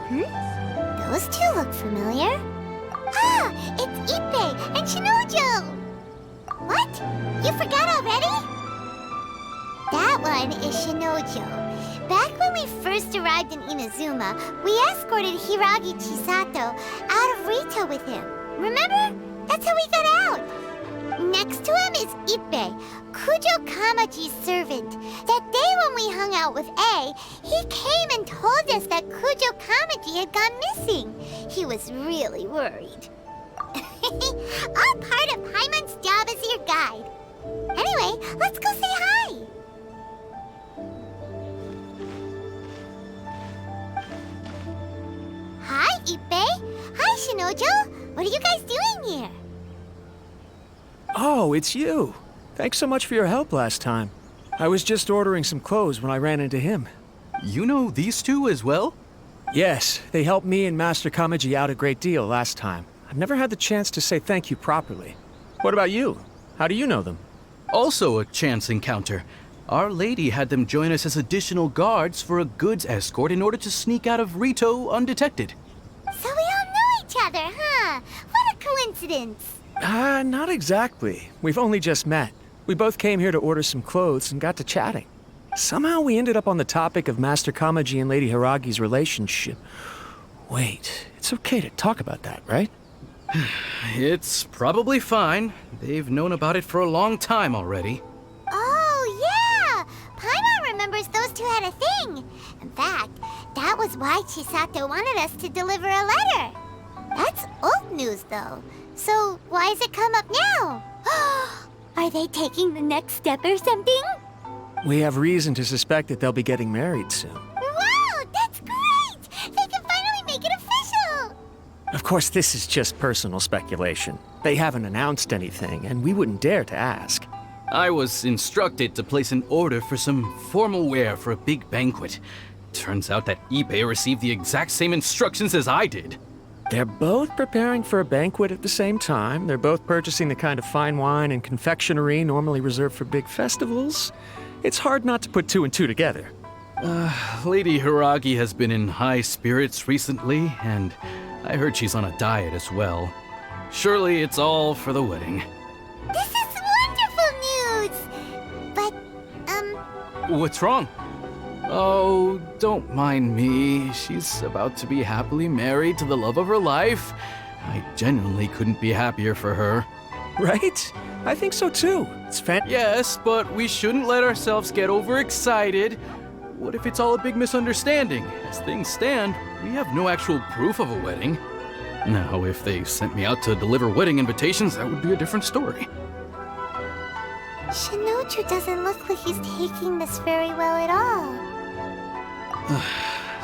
Those two look familiar. Ah, it's Ippei and Shinojo! What? You forgot already? That one is Shinojo. Back when we first arrived in Inazuma, we escorted Hiragi Chisato out of Rito with him. Remember? That's how we got out. Next to him is Ippei, Kujo Kamaji's servant. That day when we hung out with A, he came and told us that Kujo Kamaji had gone missing. He was really worried. All part of Paimon's job as your guide. Anyway, let's go say hi. Hi, Ippei. Hi, Shinojo. What are you guys doing here? Oh, it's you. Thanks so much for your help last time. I was just ordering some clothes when I ran into him. You know these two as well? Yes, they helped me and Master Kamaji out a great deal last time. I've never had the chance to say thank you properly. What about you? How do you know them? Also a chance encounter. Our lady had them join us as additional guards for a goods escort in order to sneak out of Rito undetected. So we all know each other, huh? What a coincidence. Not exactly. We've only just met. We both came here to order some clothes and got to chatting. Somehow we ended up on the topic of Master Kamaji and Lady Hiragi's relationship. Wait, it's okay to talk about that, right? It's probably fine. They've known about it for a long time already. Oh, yeah! Paimon remembers those two had a thing. In fact, that was why Chisato wanted us to deliver a letter. That's old news, though. So why has it come up now? Are they taking the next step or something? We have reason to suspect that they'll be getting married soon. Wow, that's great! They can finally make it official! Of course, this is just personal speculation. They haven't announced anything, and we wouldn't dare to ask. I was instructed to place an order for some formal wear for a big banquet. Turns out that Ippei received the exact same instructions as I did. They're both preparing for a banquet at the same time. They're both purchasing the kind of fine wine and confectionery normally reserved for big festivals. It's hard not to put two and two together. Lady Hiragi has been in high spirits recently, and I heard she's on a diet as well. Surely it's all for the wedding. This is wonderful news! But, What's wrong? Oh, don't mind me. She's about to be happily married to the love of her life. I genuinely couldn't be happier for her. Right? I think so too. It's Yes, but we shouldn't let ourselves get overexcited. What if it's all a big misunderstanding? As things stand, we have no actual proof of a wedding. Now, if they sent me out to deliver wedding invitations, that would be a different story. Shinoju doesn't look like he's taking this very well at all.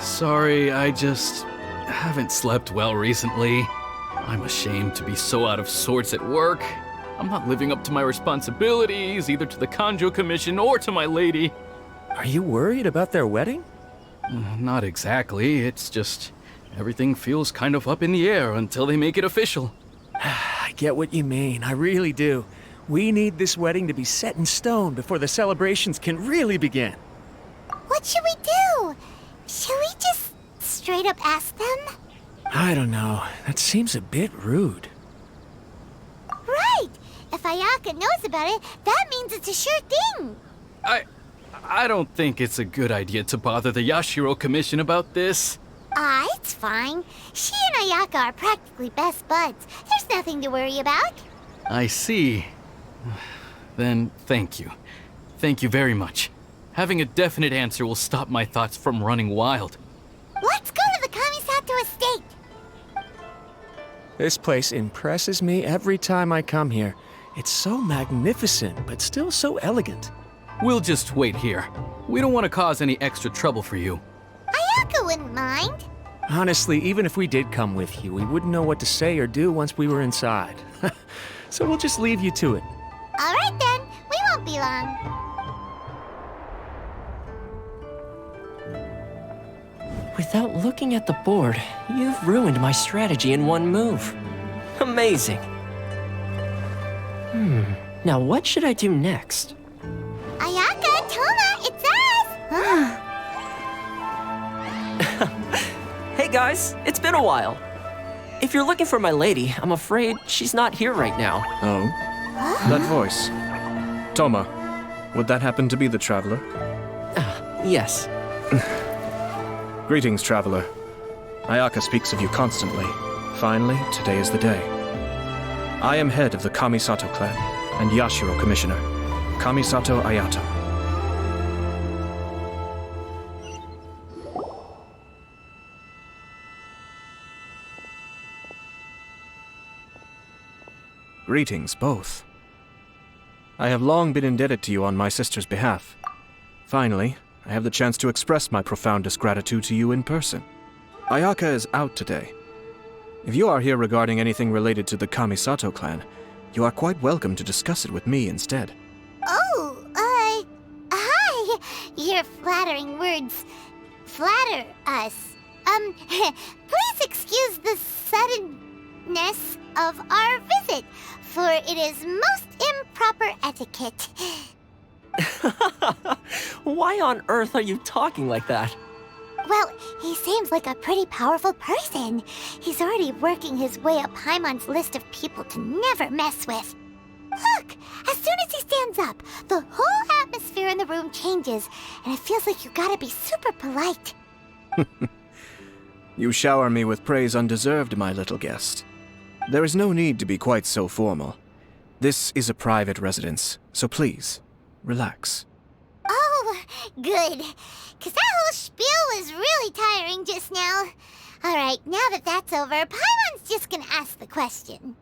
Sorry, I just haven't slept well recently. I'm ashamed to be so out of sorts at work. I'm not living up to my responsibilities, either to the Kanjo Commission or to my lady. Are you worried about their wedding? Not exactly, it's just everything feels kind of up in the air until they make it official. I get what you mean, I really do. We need this wedding to be set in stone before the celebrations can really begin. What should we do? Should we just straight up ask them? I don't know. That seems a bit rude. Right! If Ayaka knows about it, that means it's a sure thing! I don't think it's a good idea to bother the Yashiro Commission about this. It's fine. She and Ayaka are practically best buds. There's nothing to worry about. I see. Then thank you. Thank you very much. Having a definite answer will stop my thoughts from running wild. Let's go to the Kamisato estate! This place impresses me every time I come here. It's so magnificent, but still so elegant. We'll just wait here. We don't want to cause any extra trouble for you. Ayaka wouldn't mind. Honestly, even if we did come with you, we wouldn't know what to say or do once we were inside. So we'll just leave you to it. All right then, we won't be long. Without looking at the board, you've ruined my strategy in one move. Amazing. Now what should I do next? Ayaka, Toma, it's us! Hey guys, it's been a while. If you're looking for my lady, I'm afraid she's not here right now. Oh? That voice. Toma, would that happen to be the traveler? Yes. Greetings, traveler. Ayaka speaks of you constantly. Finally, today is the day. I am head of the Kamisato clan and Yashiro commissioner, Kamisato Ayato. Greetings, both. I have long been indebted to you on my sister's behalf. Finally, I have the chance to express my profoundest gratitude to you in person. Ayaka is out today. If you are here regarding anything related to the Kamisato clan, you are quite welcome to discuss it with me instead. Oh, hi. Your flattering words flatter us. Please excuse the suddenness of our visit, for it is most improper etiquette. Why on earth are you talking like that? Well, he seems like a pretty powerful person. He's already working his way up Paimon's list of people to never mess with. Look! As soon as he stands up, the whole atmosphere in the room changes, and it feels like you gotta be super polite. You shower me with praise undeserved, my little guest. There is no need to be quite so formal. This is a private residence, so please, relax. Oh, good. 'Cause that whole spiel was really tiring just now. Alright, now that that's over, Paimon's just gonna ask the question.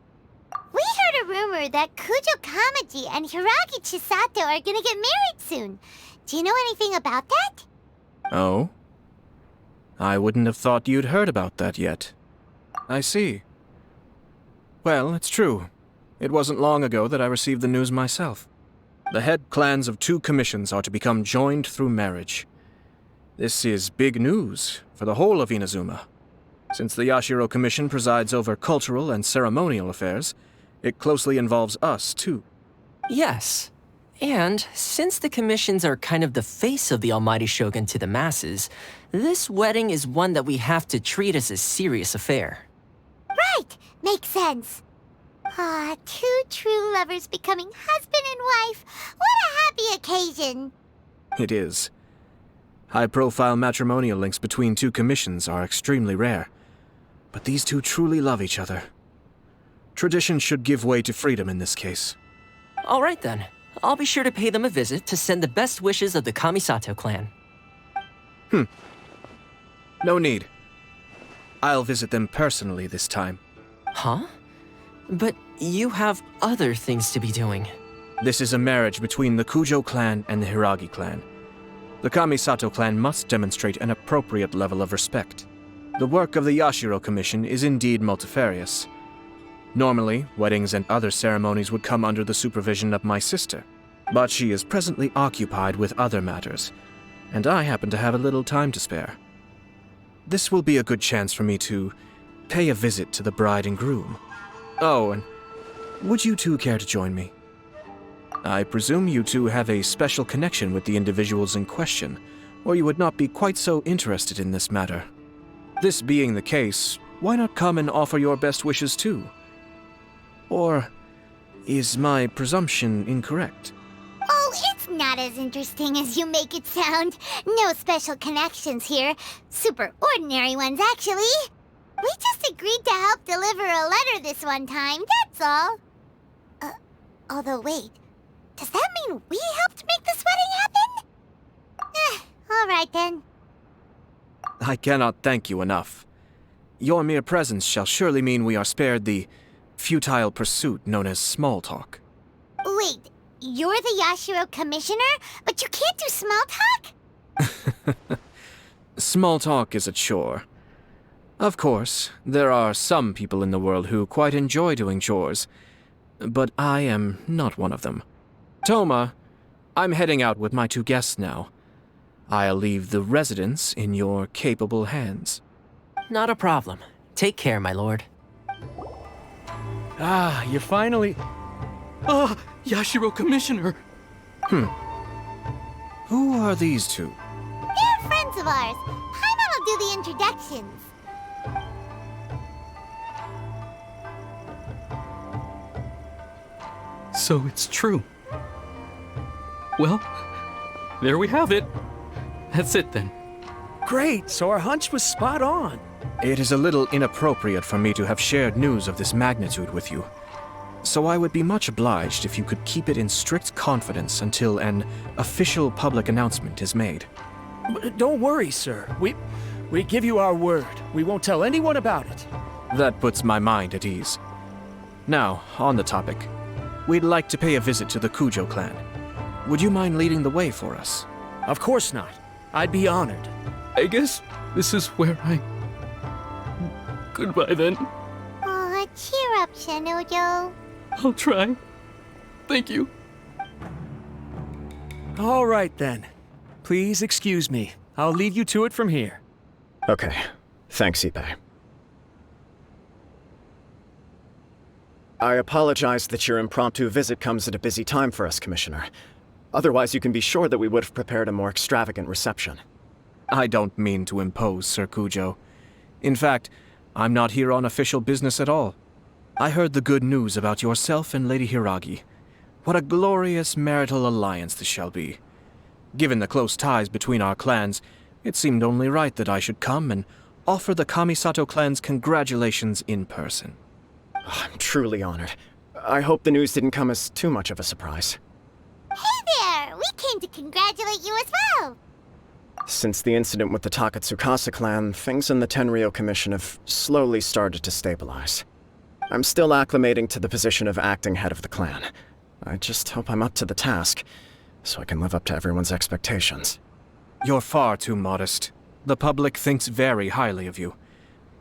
We heard a rumor that Kujo Kamaji and Hiragi Chisato are gonna get married soon. Do you know anything about that? Oh? I wouldn't have thought you'd heard about that yet. I see. Well, it's true. It wasn't long ago that I received the news myself. The head clans of 2 commissions are to become joined through marriage. This is big news for the whole of Inazuma. Since the Yashiro Commission presides over cultural and ceremonial affairs, it closely involves us, too. Yes. And since the commissions are kind of the face of the Almighty Shogun to the masses, this wedding is one that we have to treat as a serious affair. Right! Makes sense. Ah, 2 true lovers becoming husband and wife. What a happy occasion! It is. High-profile matrimonial links between 2 commissions are extremely rare. But these 2 truly love each other. Tradition should give way to freedom in this case. All right then. I'll be sure to pay them a visit to send the best wishes of the Kamisato clan. No need. I'll visit them personally this time. Huh? But you have other things to be doing. This is a marriage between the Kujo clan and the Hiragi clan. The Kamisato clan must demonstrate an appropriate level of respect. The work of the Yashiro Commission is indeed multifarious. Normally, weddings and other ceremonies would come under the supervision of my sister, but she is presently occupied with other matters, and I happen to have a little time to spare. This will be a good chance for me to pay a visit to the bride and groom. Oh, and would you 2 care to join me? I presume you 2 have a special connection with the individuals in question, or you would not be quite so interested in this matter. This being the case, why not come and offer your best wishes too? Or is my presumption incorrect? Oh, it's not as interesting as you make it sound. No special connections here. Super ordinary ones, actually. We just agreed to help deliver a letter this one time, that's all. Although wait, does that mean we helped make this wedding happen? All right then. I cannot thank you enough. Your mere presence shall surely mean we are spared the futile pursuit known as small talk. Wait, you're the Yashiro Commissioner, but you can't do small talk? Small talk is a chore. Of course, there are some people in the world who quite enjoy doing chores, but I am not one of them. Toma, I'm heading out with my 2 guests now. I'll leave the residence in your capable hands. Not a problem. Take care, my lord. Ah, you finally... Ah, Yashiro Commissioner! Who are these 2? They're friends of ours. Paimon will do the introductions. So it's true. Well, there we have it. That's it then. Great, so our hunch was spot on. It is a little inappropriate for me to have shared news of this magnitude with you. So I would be much obliged if you could keep it in strict confidence until an official public announcement is made. Don't worry, sir. We give you our word. We won't tell anyone about it. That puts my mind at ease. Now, on the topic. We'd like to pay a visit to the Kujo clan. Would you mind leading the way for us? Of course not. I'd be honored. I guess this is where I... Goodbye then. Aw, cheer up, Shinojo. I'll try. Thank you. All right, then. Please excuse me. I'll leave you to it from here. Okay. Thanks, Ippei. I apologize that your impromptu visit comes at a busy time for us, Commissioner. Otherwise, you can be sure that we would have prepared a more extravagant reception. I don't mean to impose, Sir Kujo. In fact, I'm not here on official business at all. I heard the good news about yourself and Lady Hiragi. What a glorious marital alliance this shall be. Given the close ties between our clans, it seemed only right that I should come and offer the Kamisato clan's congratulations in person. I'm truly honored. I hope the news didn't come as too much of a surprise. Hey there! We came to congratulate you as well! Since the incident with the Takatsukasa clan, things in the Tenryou Commission have slowly started to stabilize. I'm still acclimating to the position of acting head of the clan. I just hope I'm up to the task, so I can live up to everyone's expectations. You're far too modest. The public thinks very highly of you.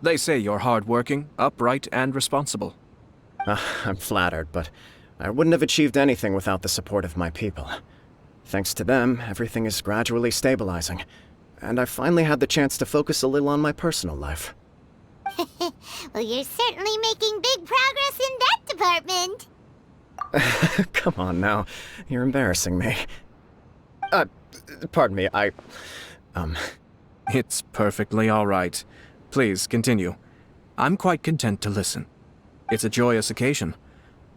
They say you're hardworking, upright, and responsible. I'm flattered, but I wouldn't have achieved anything without the support of my people. Thanks to them, everything is gradually stabilizing, and I finally had the chance to focus a little on my personal life. Well, you're certainly making big progress in that department. Come on now, you're embarrassing me. Pardon me, It's perfectly all right. Please, continue. I'm quite content to listen. It's a joyous occasion.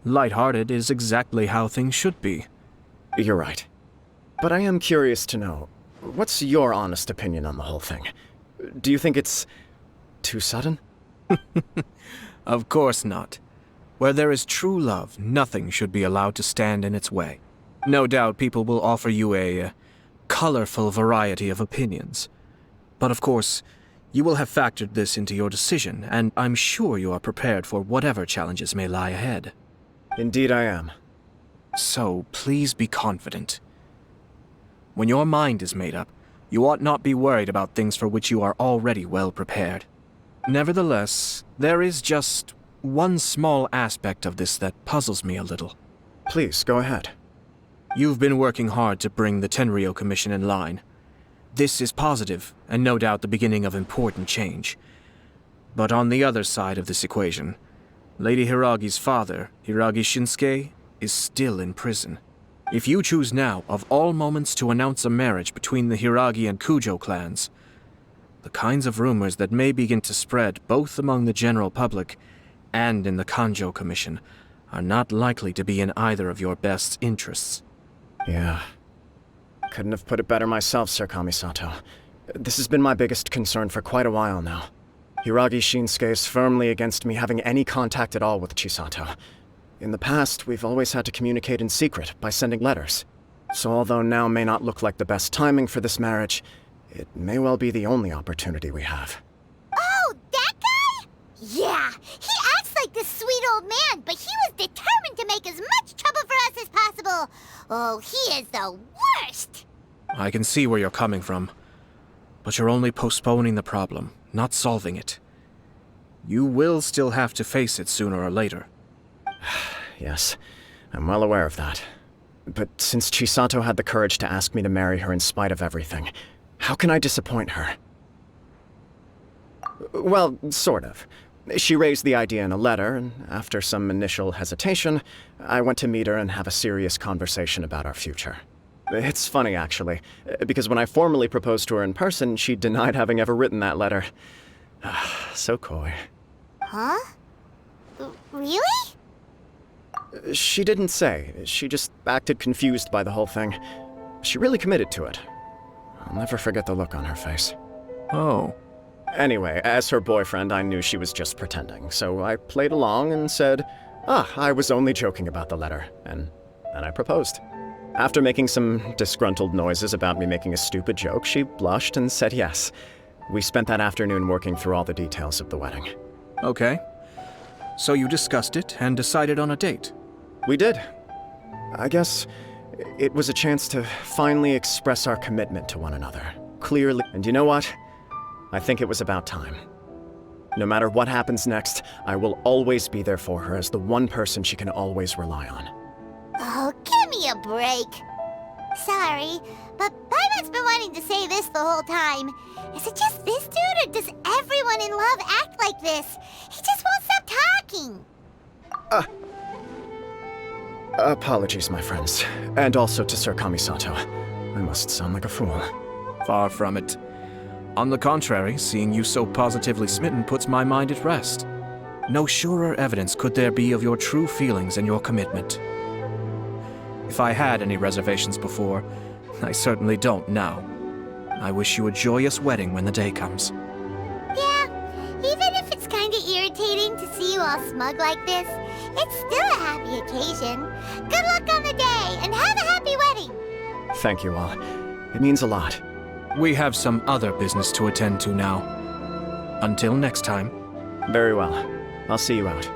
Light-hearted is exactly how things should be. You're right. But I am curious to know, what's your honest opinion on the whole thing? Do you think it's too sudden? Of course not. Where there is true love, nothing should be allowed to stand in its way. No doubt people will offer you a colorful variety of opinions. But of course, you will have factored this into your decision, and I'm sure you are prepared for whatever challenges may lie ahead. Indeed I am. So, please be confident. When your mind is made up, you ought not be worried about things for which you are already well prepared. Nevertheless, there is just one small aspect of this that puzzles me a little. Please, go ahead. You've been working hard to bring the Tenryou Commission in line. This is positive, and no doubt the beginning of important change. But on the other side of this equation, Lady Hiragi's father, Hiragi Shinsuke, is still in prison. If you choose now, of all moments, to announce a marriage between the Hiragi and Kujo clans, the kinds of rumors that may begin to spread both among the general public and in the Kanjo Commission are not likely to be in either of your best interests. Yeah. Couldn't have put it better myself, Sir Kamisato. This has been my biggest concern for quite a while now. Hiragi Shinsuke is firmly against me having any contact at all with Chisato. In the past, we've always had to communicate in secret by sending letters. So although now may not look like the best timing for this marriage, it may well be the only opportunity we have. Oh, that guy? Yeah, he acts like this sweet old man, but he was determined to make as much trouble for us as possible. Oh, he is the worst! I can see where you're coming from, but you're only postponing the problem, not solving it. You will still have to face it sooner or later. Yes, I'm well aware of that. But since Chisato had the courage to ask me to marry her in spite of everything, how can I disappoint her? Well, sort of. She raised the idea in a letter, and after some initial hesitation, I went to meet her and have a serious conversation about our future. It's funny, actually, because when I formally proposed to her in person, she denied having ever written that letter. So coy. Huh? Really? She didn't say. She just acted confused by the whole thing. She really committed to it. I'll never forget the look on her face. Oh. Anyway, as her boyfriend, I knew she was just pretending, so I played along and said, I was only joking about the letter, and then I proposed. After making some disgruntled noises about me making a stupid joke, she blushed and said yes. We spent that afternoon working through all the details of the wedding. Okay. So you discussed it and decided on a date? We did. I guess it was a chance to finally express our commitment to one another, clearly. And you know what? I think it was about time. No matter what happens next, I will always be there for her as the one person she can always rely on. Oh, give me a break. Sorry, but Paimon's been wanting to say this the whole time. Is it just this dude, or does everyone in love act like this? He just won't stop talking. Apologies, my friends. And also to Sir Kamisato. I must sound like a fool. Far from it. On the contrary, seeing you so positively smitten puts my mind at rest. No surer evidence could there be of your true feelings and your commitment. If I had any reservations before, I certainly don't now. I wish you a joyous wedding when the day comes. Yeah, even if it's kinda irritating to see you all smug like this, it's still a happy occasion. Good luck on the day, and have a happy wedding! Thank you all. It means a lot. We have some other business to attend to now. Until next time. Very well. I'll see you out.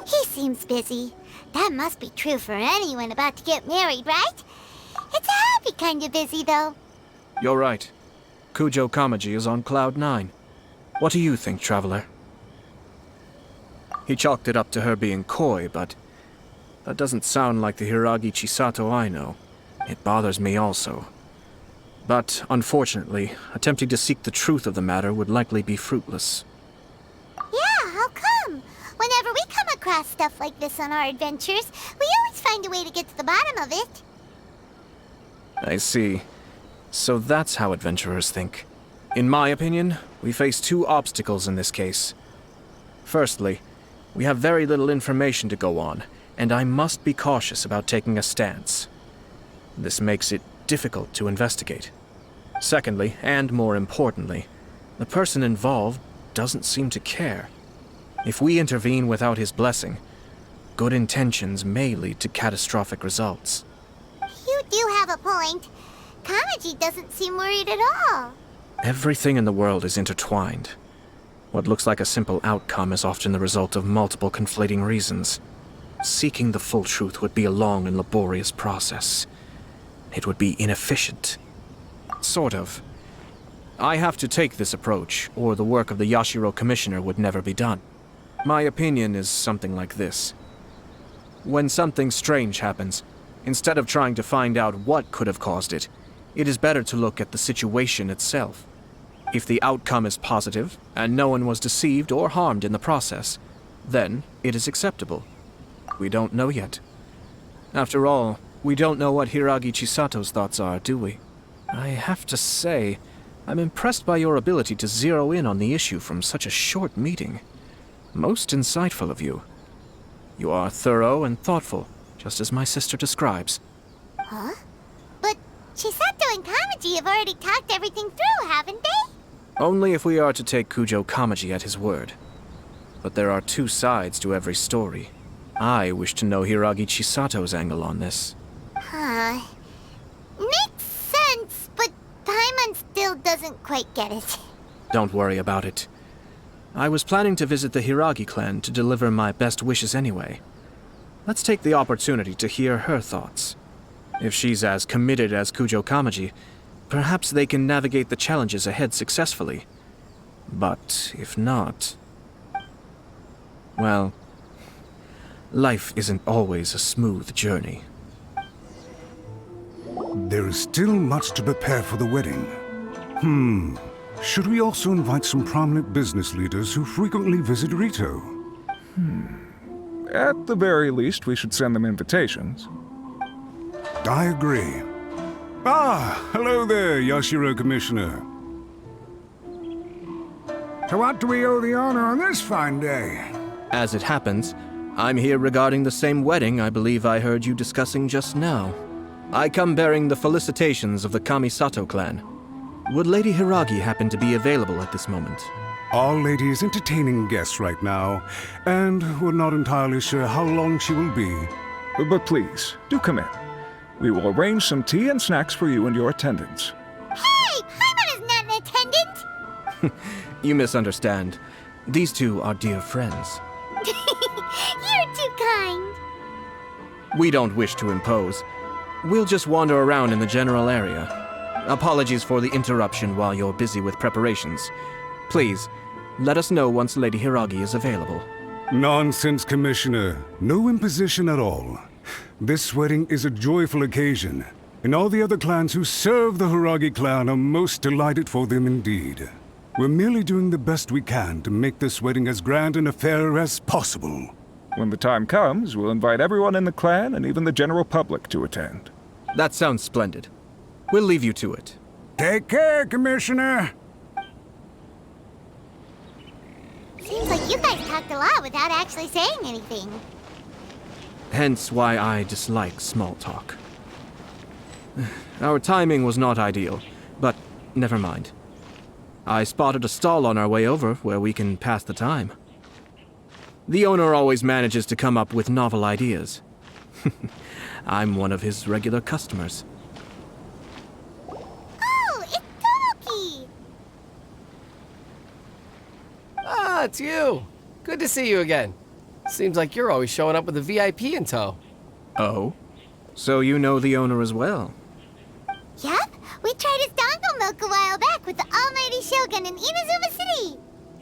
He seems busy. That must be true for anyone about to get married, right? It's a happy kind of busy, though. You're right. Kujo Kamaji is on cloud 9. What do you think, Traveler? He chalked it up to her being coy, but that doesn't sound like the Hiragi Chisato I know. It bothers me also. But, unfortunately, attempting to seek the truth of the matter would likely be fruitless. Yeah, how come? Whenever we come across stuff like this on our adventures, we always find a way to get to the bottom of it. I see. So that's how adventurers think. In my opinion, we face two obstacles in this case. Firstly, we have very little information to go on, and I must be cautious about taking a stance. This makes it difficult to investigate. Secondly, and more importantly, the person involved doesn't seem to care. If we intervene without his blessing, good intentions may lead to catastrophic results. You do have a point. Kamaji doesn't seem worried at all. Everything in the world is intertwined. What looks like a simple outcome is often the result of multiple conflating reasons. Seeking the full truth would be a long and laborious process. It would be inefficient. Sort of. I have to take this approach, or the work of the Yashiro Commissioner would never be done. My opinion is something like this. When something strange happens, instead of trying to find out what could have caused it, it is better to look at the situation itself. If the outcome is positive, and no one was deceived or harmed in the process, then it is acceptable. We don't know yet. After all, we don't know what Hiragi Chisato's thoughts are, do we? I have to say, I'm impressed by your ability to zero in on the issue from such a short meeting. Most insightful of you. You are thorough and thoughtful, just as my sister describes. Huh? But Chisato and Kamaji have already talked everything through, haven't they? Only if we are to take Kujo Kamaji at his word. But there are two sides to every story. I wish to know Hiragi Chisato's angle on this. Huh. Makes sense, but Paimon still doesn't quite get it. Don't worry about it. I was planning to visit the Hiragi clan to deliver my best wishes anyway. Let's take the opportunity to hear her thoughts. If she's as committed as Kujo Kamaji, perhaps they can navigate the challenges ahead successfully. But if not... well, life isn't always a smooth journey. There is still much to prepare for the wedding. Should we also invite some prominent business leaders who frequently visit Rito? At the very least, we should send them invitations. I agree. Ah, hello there, Yashiro Commissioner. To what do we owe the honor on this fine day? As it happens, I'm here regarding the same wedding I believe I heard you discussing just now. I come bearing the felicitations of the Kamisato clan. Would Lady Hiragi happen to be available at this moment? Our lady is entertaining guests right now, and we're not entirely sure how long she will be. But please, do come in. We will arrange some tea and snacks for you and your attendants. Hey, Paimon is not an attendant! You misunderstand. These two are dear friends. You're too kind. We don't wish to impose. We'll just wander around in the general area. Apologies for the interruption while you're busy with preparations. Please, let us know once Lady Hiragi is available. Nonsense, Commissioner. No imposition at all. This wedding is a joyful occasion, and all the other clans who serve the Hiragi clan are most delighted for them indeed. We're merely doing the best we can to make this wedding as grand an affair as possible. When the time comes, we'll invite everyone in the clan and even the general public to attend. That sounds splendid. We'll leave you to it. Take care, Commissioner! Seems like you guys talked a lot without actually saying anything. Hence why I dislike small talk. Our timing was not ideal, but never mind. I spotted a stall on our way over where we can pass the time. The owner always manages to come up with novel ideas. I'm one of his regular customers. Oh, it's Tomoki! Ah, it's you. Good to see you again. Seems like you're always showing up with a VIP in tow. Oh? So you know the owner as well? Yup, we tried his Daun-Daun milk a while back with the almighty Shogun in Inazuma City.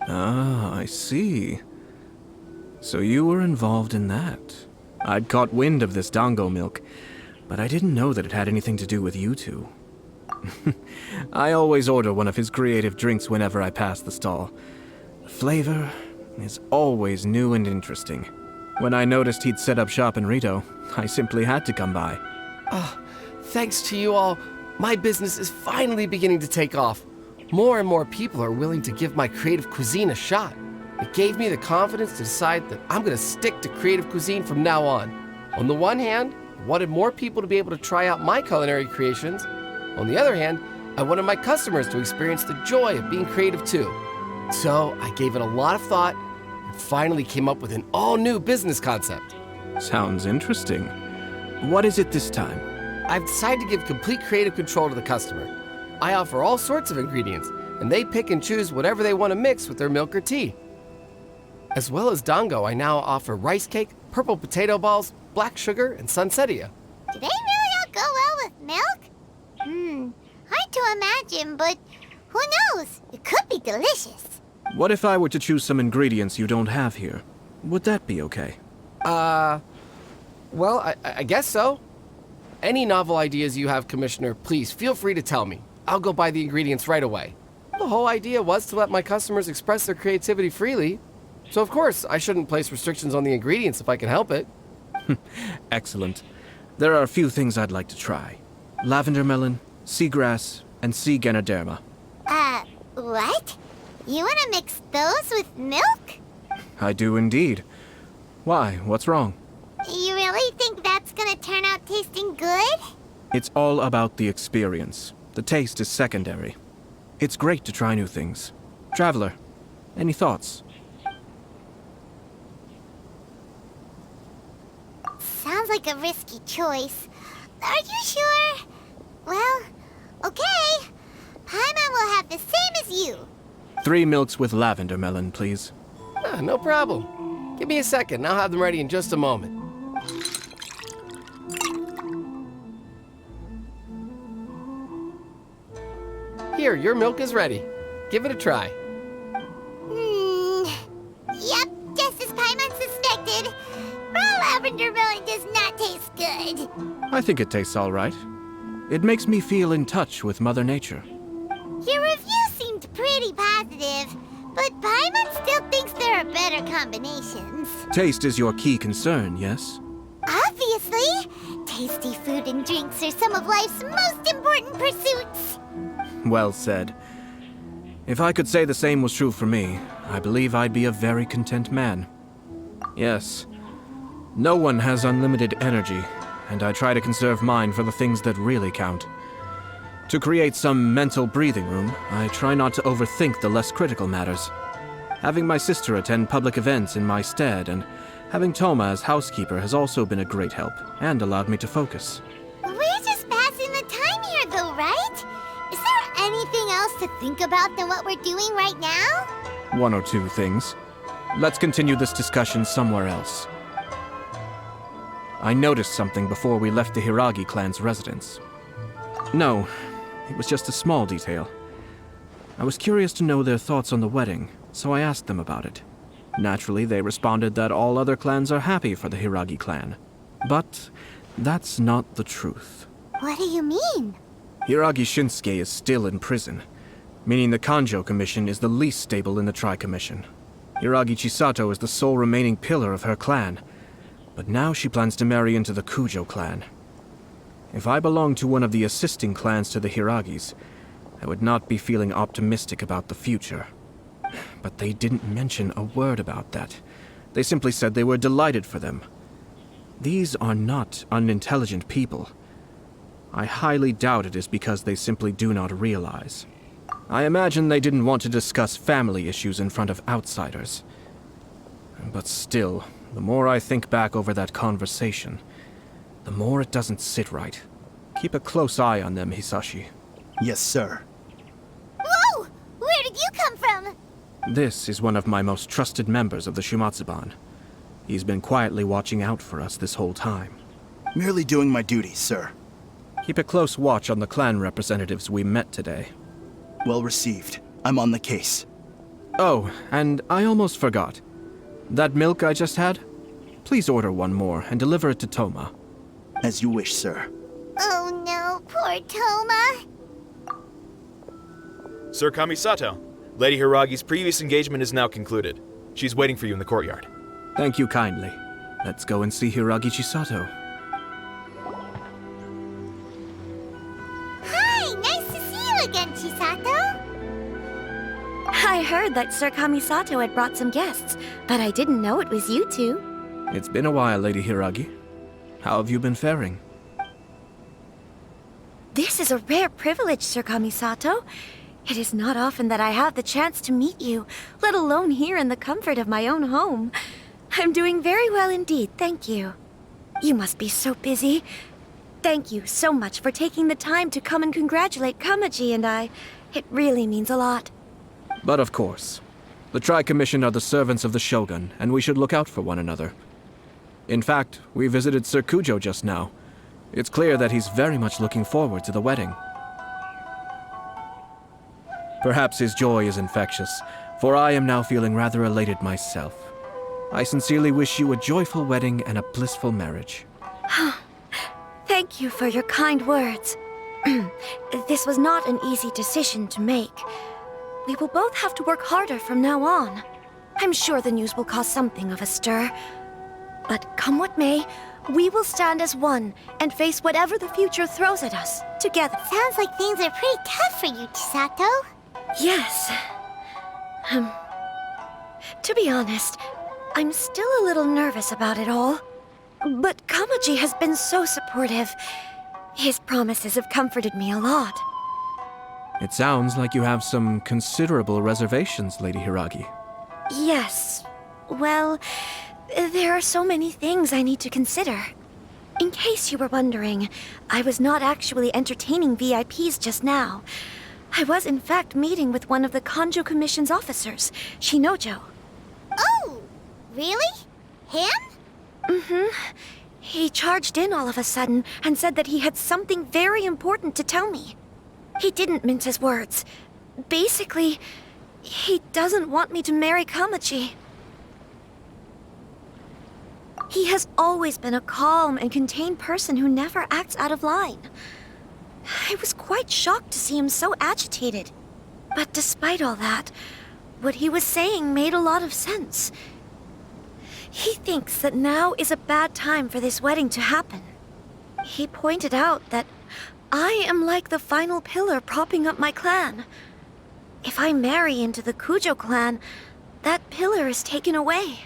Ah, I see. So you were involved in that. I'd caught wind of this dango milk, but I didn't know that it had anything to do with you two. I always order one of his creative drinks whenever I pass the stall. The flavor is always new and interesting. When I noticed he'd set up shop in Rito, I simply had to come by. Thanks to you all, my business is finally beginning to take off. More and more people are willing to give my creative cuisine a shot. It gave me the confidence to decide that I'm going to stick to creative cuisine from now on. On the one hand, I wanted more people to be able to try out my culinary creations. On the other hand, I wanted my customers to experience the joy of being creative too. So I gave it a lot of thought and finally came up with an all-new business concept. Sounds interesting. What is it this time? I've decided to give complete creative control to the customer. I offer all sorts of ingredients, and they pick and choose whatever they want to mix with their milk or tea. As well as dango, I now offer rice cake, purple potato balls, black sugar, and sunsettia. Do they really all go well with milk? Hard to imagine, but who knows? It could be delicious. What if I were to choose some ingredients you don't have here? Would that be okay? Well, I guess so. Any novel ideas you have, Commissioner, please feel free to tell me. I'll go buy the ingredients right away. The whole idea was to let my customers express their creativity freely. So of course, I shouldn't place restrictions on the ingredients if I can help it. Excellent. There are a few things I'd like to try. Lavender melon, seagrass, and sea ganoderma. What? You want to mix those with milk? I do indeed. Why? What's wrong? You really think that's gonna turn out tasting good? It's all about the experience. The taste is secondary. It's great to try new things. Traveler, any thoughts? Sounds like a risky choice. Are you sure? Well, okay. Paimon will have the same as you. 3 milks with lavender melon, please. No problem. Give me a second, I'll have them ready in just a moment. Here, your milk is ready. Give it a try. Yep, just as Paimon suspected. Raw lavender melon does not taste good. I think it tastes all right. It makes me feel in touch with Mother Nature. Your review seemed pretty positive, but Paimon still thinks there are better combinations. Taste is your key concern, yes? Obviously, Tasty food and drinks are some of life's most important pursuits. Well said. If I could say the same was true for me, I believe I'd be a very content man. Yes, no one has unlimited energy, and I try to conserve mine for the things that really count. To create some mental breathing room, I try not to overthink the less critical matters. Having my sister attend public events in my stead and having Toma as housekeeper has also been a great help and allowed me to focus. We're just passing the time here though, right? Is there anything else to think about than what we're doing right now? One or two things. Let's continue this discussion somewhere else. I noticed something before we left the Hiragi clan's residence. No, it was just a small detail. I was curious to know their thoughts on the wedding, so I asked them about it. Naturally, they responded that all other clans are happy for the Hiragi clan. But that's not the truth. What do you mean? Hiragi Shinsuke is still in prison, meaning the Kanjo Commission is the least stable in the Tri-Commission. Hiragi Chisato is the sole remaining pillar of her clan, but now she plans to marry into the Kujo clan. If I belonged to one of the assisting clans to the Hiragis, I would not be feeling optimistic about the future. But they didn't mention a word about that. They simply said they were delighted for them. These are not unintelligent people. I highly doubt it is because they simply do not realize. I imagine they didn't want to discuss family issues in front of outsiders. But still, the more I think back over that conversation, the more it doesn't sit right. Keep a close eye on them, Hisashi. Yes, sir. Whoa! Where did you come from? This is one of my most trusted members of the Shumatsuban. He's been quietly watching out for us this whole time. Merely doing my duty, sir. Keep a close watch on the clan representatives we met today. Well received. I'm on the case. Oh, and I almost forgot. That milk I just had? Please order one more and deliver it to Toma. As you wish, sir. Oh no, poor Toma. Sir Kamisato, Lady Hiragi's previous engagement is now concluded. She's waiting for you in the courtyard. Thank you kindly. Let's go and see Hiragi Chisato. Hi, nice to see you again, Chisato. I heard that Sir Kamisato had brought some guests, but I didn't know it was you two. It's been a while, Lady Hiragi. How have you been faring? This is a rare privilege, Sir Kamisato. It is not often that I have the chance to meet you, let alone here in the comfort of my own home. I'm doing very well indeed, thank you. You must be so busy. Thank you so much for taking the time to come and congratulate Kamaji and I. It really means a lot. But of course. The Tri-Commission are the servants of the Shogun, and we should look out for one another. In fact, we visited Sir Kujo just now. It's clear that he's very much looking forward to the wedding. Perhaps his joy is infectious, for I am now feeling rather elated myself. I sincerely wish you a joyful wedding and a blissful marriage. Thank you for your kind words. This was not an easy decision to make. We will both have to work harder from now on. I'm sure the news will cause something of a stir. But come what may, we will stand as one and face whatever the future throws at us, together. Sounds like things are pretty tough for you, Chisato. Yes. To be honest, I'm still a little nervous about it all. But Kamaji has been so supportive. His promises have comforted me a lot. It sounds like you have some considerable reservations, Lady Hiragi. Yes. Well, there are so many things I need to consider. In case you were wondering, I was not actually entertaining VIPs just now. I was in fact meeting with one of the Kanjo Commission's officers, Shinojo. Oh, really? Him? Mm-hmm. He charged in all of a sudden and said that he had something very important to tell me. He didn't mince his words. Basically, he doesn't want me to marry Kamaji. He has always been a calm and contained person who never acts out of line. I was quite shocked to see him so agitated. But despite all that, what he was saying made a lot of sense. He thinks that now is a bad time for this wedding to happen. He pointed out that I am like the final pillar propping up my clan. If I marry into the Kujo clan, that pillar is taken away.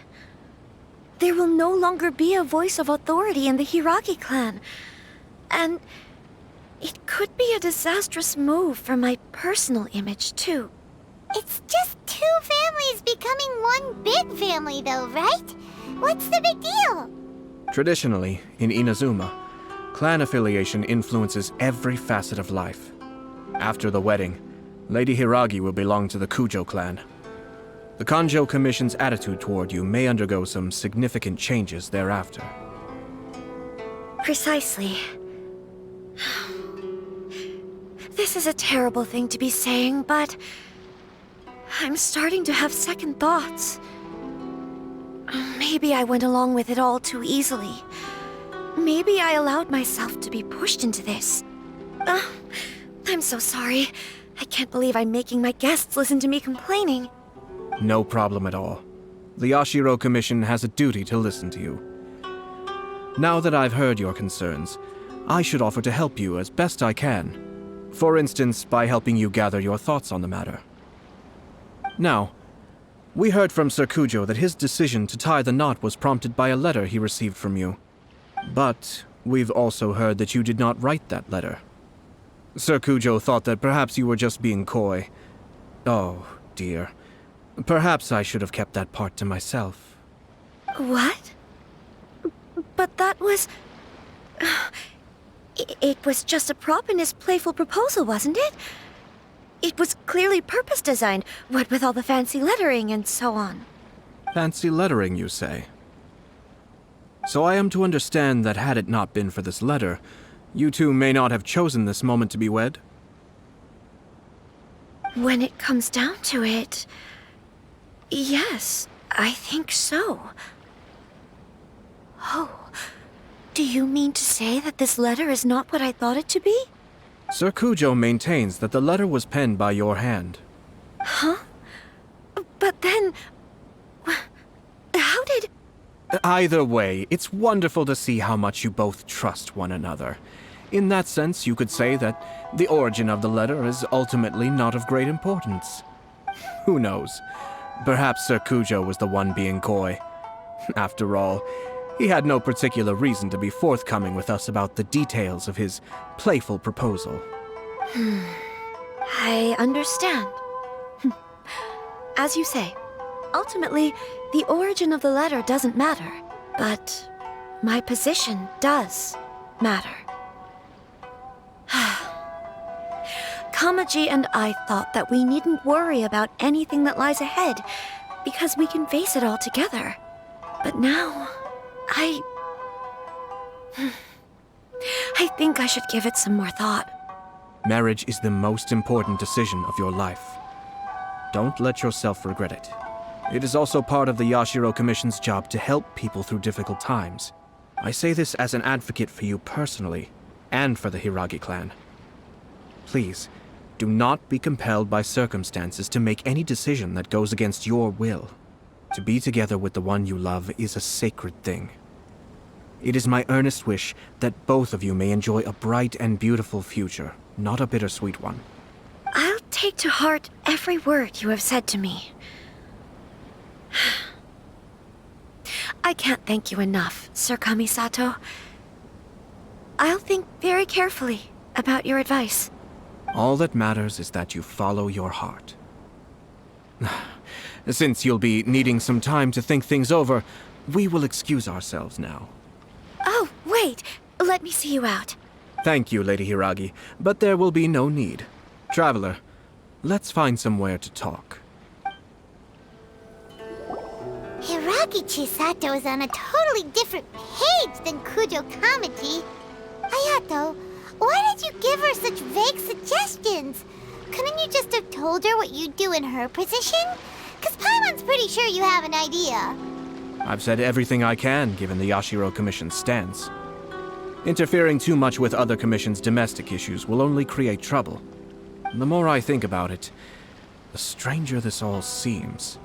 There will no longer be a voice of authority in the Hiragi clan. And it could be a disastrous move for my personal image, too. It's just two families becoming one big family, though, right? What's the big deal? Traditionally, in Inazuma, clan affiliation influences every facet of life. After the wedding, Lady Hiragi will belong to the Kujo clan. The Kanjo Commission's attitude toward you may undergo some significant changes thereafter. Precisely. This is a terrible thing to be saying, but I'm starting to have second thoughts. Maybe I went along with it all too easily. Maybe I allowed myself to be pushed into this. I'm so sorry. I can't believe I'm making my guests listen to me complaining. No problem at all. The Yashiro Commission has a duty to listen to you. Now that I've heard your concerns, I should offer to help you as best I can. For instance, by helping you gather your thoughts on the matter. Now, we heard from Sir Kujo that his decision to tie the knot was prompted by a letter he received from you. But we've also heard that you did not write that letter. Sir Kujo thought that perhaps you were just being coy. Oh, dear. Perhaps I should have kept that part to myself. What? But that was... It was just a prop in his playful proposal, wasn't it? It was clearly purpose-designed, what with all the fancy lettering and so on. Fancy lettering, you say? So I am to understand that had it not been for this letter, you two may not have chosen this moment to be wed? When it comes down to it... yes, I think so. Oh, do you mean to say that this letter is not what I thought it to be? Sir Kujo maintains that the letter was penned by your hand. Huh? But then... how did... Either way, it's wonderful to see how much you both trust one another. In that sense, you could say that the origin of the letter is ultimately not of great importance. Who knows? Perhaps Sir Kujo was the one being coy. After all, he had no particular reason to be forthcoming with us about the details of his playful proposal. I understand. As you say, ultimately, the origin of the letter doesn't matter, but my position does matter. Kamaji and I thought that we needn't worry about anything that lies ahead, because we can face it all together. But now, I think I should give it some more thought. Marriage is the most important decision of your life. Don't let yourself regret it. It is also part of the Yashiro Commission's job to help people through difficult times. I say this as an advocate for you personally, and for the Hiragi clan. Please, do not be compelled by circumstances to make any decision that goes against your will. To be together with the one you love is a sacred thing. It is my earnest wish that both of you may enjoy a bright and beautiful future, not a bittersweet one. I'll take to heart every word you have said to me. I can't thank you enough, Sir Kamisato. I'll think very carefully about your advice. All that matters is that you follow your heart. Since you'll be needing some time to think things over, we will excuse ourselves now. Oh, wait! Let me see you out. Thank you, Lady Hiragi, but there will be no need. Traveler, let's find somewhere to talk. Hiragi Chisato is on a totally different page than Kujo Kamaji. Ayato, why did you give her such vague suggestions? Couldn't you just have told her what you'd do in her position? Because Paimon's pretty sure you have an idea. I've said everything I can, given the Yashiro Commission's stance. Interfering too much with other commissions' domestic issues will only create trouble. The more I think about it, the stranger this all seems.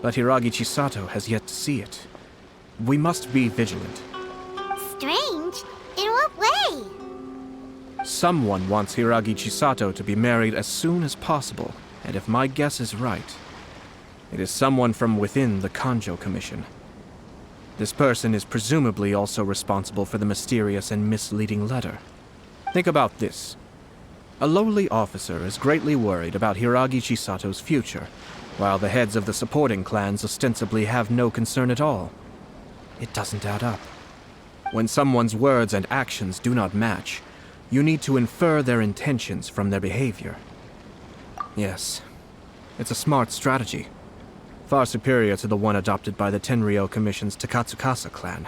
But Hiragi Chisato has yet to see it. We must be vigilant. Strange? In what way? Why? Someone wants Hiragi Chisato to be married as soon as possible, and if my guess is right, it is someone from within the Kanjo Commission. This person is presumably also responsible for the mysterious and misleading letter. Think about this. A lowly officer is greatly worried about Hiragi Chisato's future, while the heads of the supporting clans ostensibly have no concern at all. It doesn't add up. When someone's words and actions do not match, you need to infer their intentions from their behavior. Yes, it's a smart strategy. Far superior to the one adopted by the Tenryou Commission's Takatsukasa clan.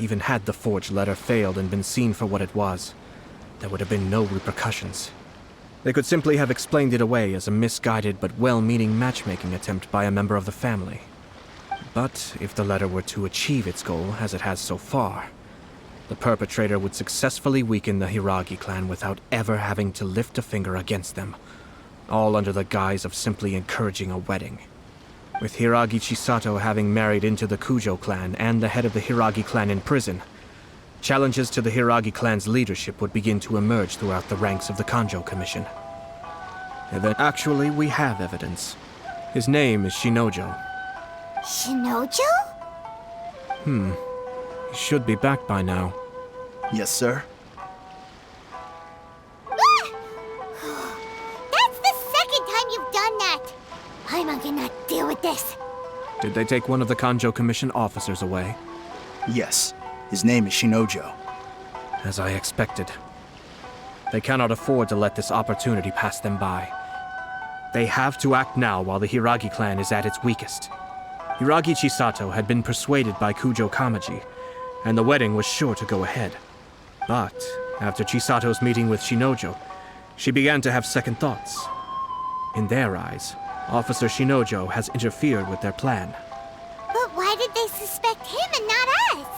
Even had the forged letter failed and been seen for what it was, there would have been no repercussions. They could simply have explained it away as a misguided but well-meaning matchmaking attempt by a member of the family. But if the letter were to achieve its goal, as it has so far, the perpetrator would successfully weaken the Hiragi clan without ever having to lift a finger against them, all under the guise of simply encouraging a wedding. With Hiragi Chisato having married into the Kujo clan and the head of the Hiragi clan in prison, challenges to the Hiragi clan's leadership would begin to emerge throughout the ranks of the Kanjo Commission. Actually, we have evidence. His name is Shinojo. Shinojo? He should be back by now. Yes, sir. That's the second time you've done that! I'm not gonna deal with this. Did they take one of the Kanjo Commission officers away? Yes. His name is Shinojo. As I expected. They cannot afford to let this opportunity pass them by. They have to act now while the Hiragi clan is at its weakest. Hiragi Chisato had been persuaded by Kujo Kamaji, and the wedding was sure to go ahead. But after Chisato's meeting with Shinojo, she began to have second thoughts. In their eyes, Officer Shinojo has interfered with their plan. But why did they suspect him and not us?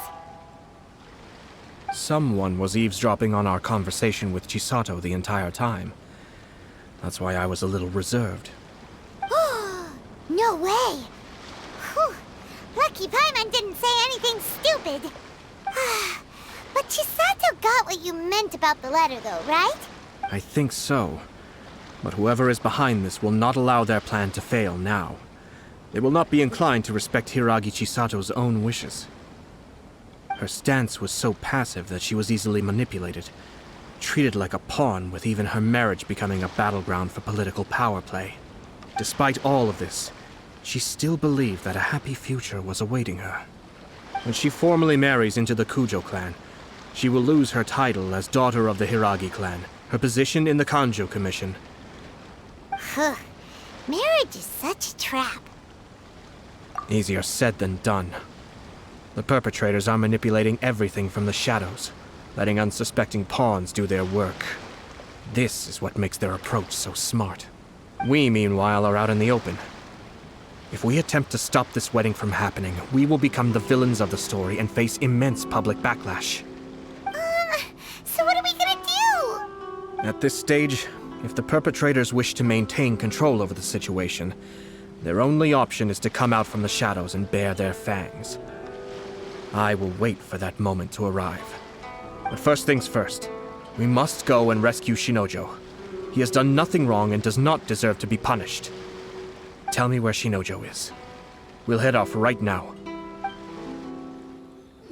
Someone was eavesdropping on our conversation with Chisato the entire time. That's why I was a little reserved. No way! Whew. Lucky Paimon didn't say anything stupid. But Chisato got what you meant about the letter, though, right? I think so. But whoever is behind this will not allow their plan to fail now. They will not be inclined to respect Hiragi Chisato's own wishes. Her stance was so passive that she was easily manipulated, treated like a pawn, with even her marriage becoming a battleground for political power play. Despite all of this, she still believed that a happy future was awaiting her. When she formally marries into the Kujo clan, she will lose her title as daughter of the Hiragi clan, her position in the Kanjo Commission. Marriage is such a trap. Easier said than done. The perpetrators are manipulating everything from the shadows, letting unsuspecting pawns do their work. This is what makes their approach so smart. We, meanwhile, are out in the open. If we attempt to stop this wedding from happening, we will become the villains of the story and face immense public backlash. So what are we gonna do? At this stage, if the perpetrators wish to maintain control over the situation, their only option is to come out from the shadows and bare their fangs. I will wait for that moment to arrive. But first things first, we must go and rescue Shinojo. He has done nothing wrong and does not deserve to be punished. Tell me where Shinojo is. We'll head off right now.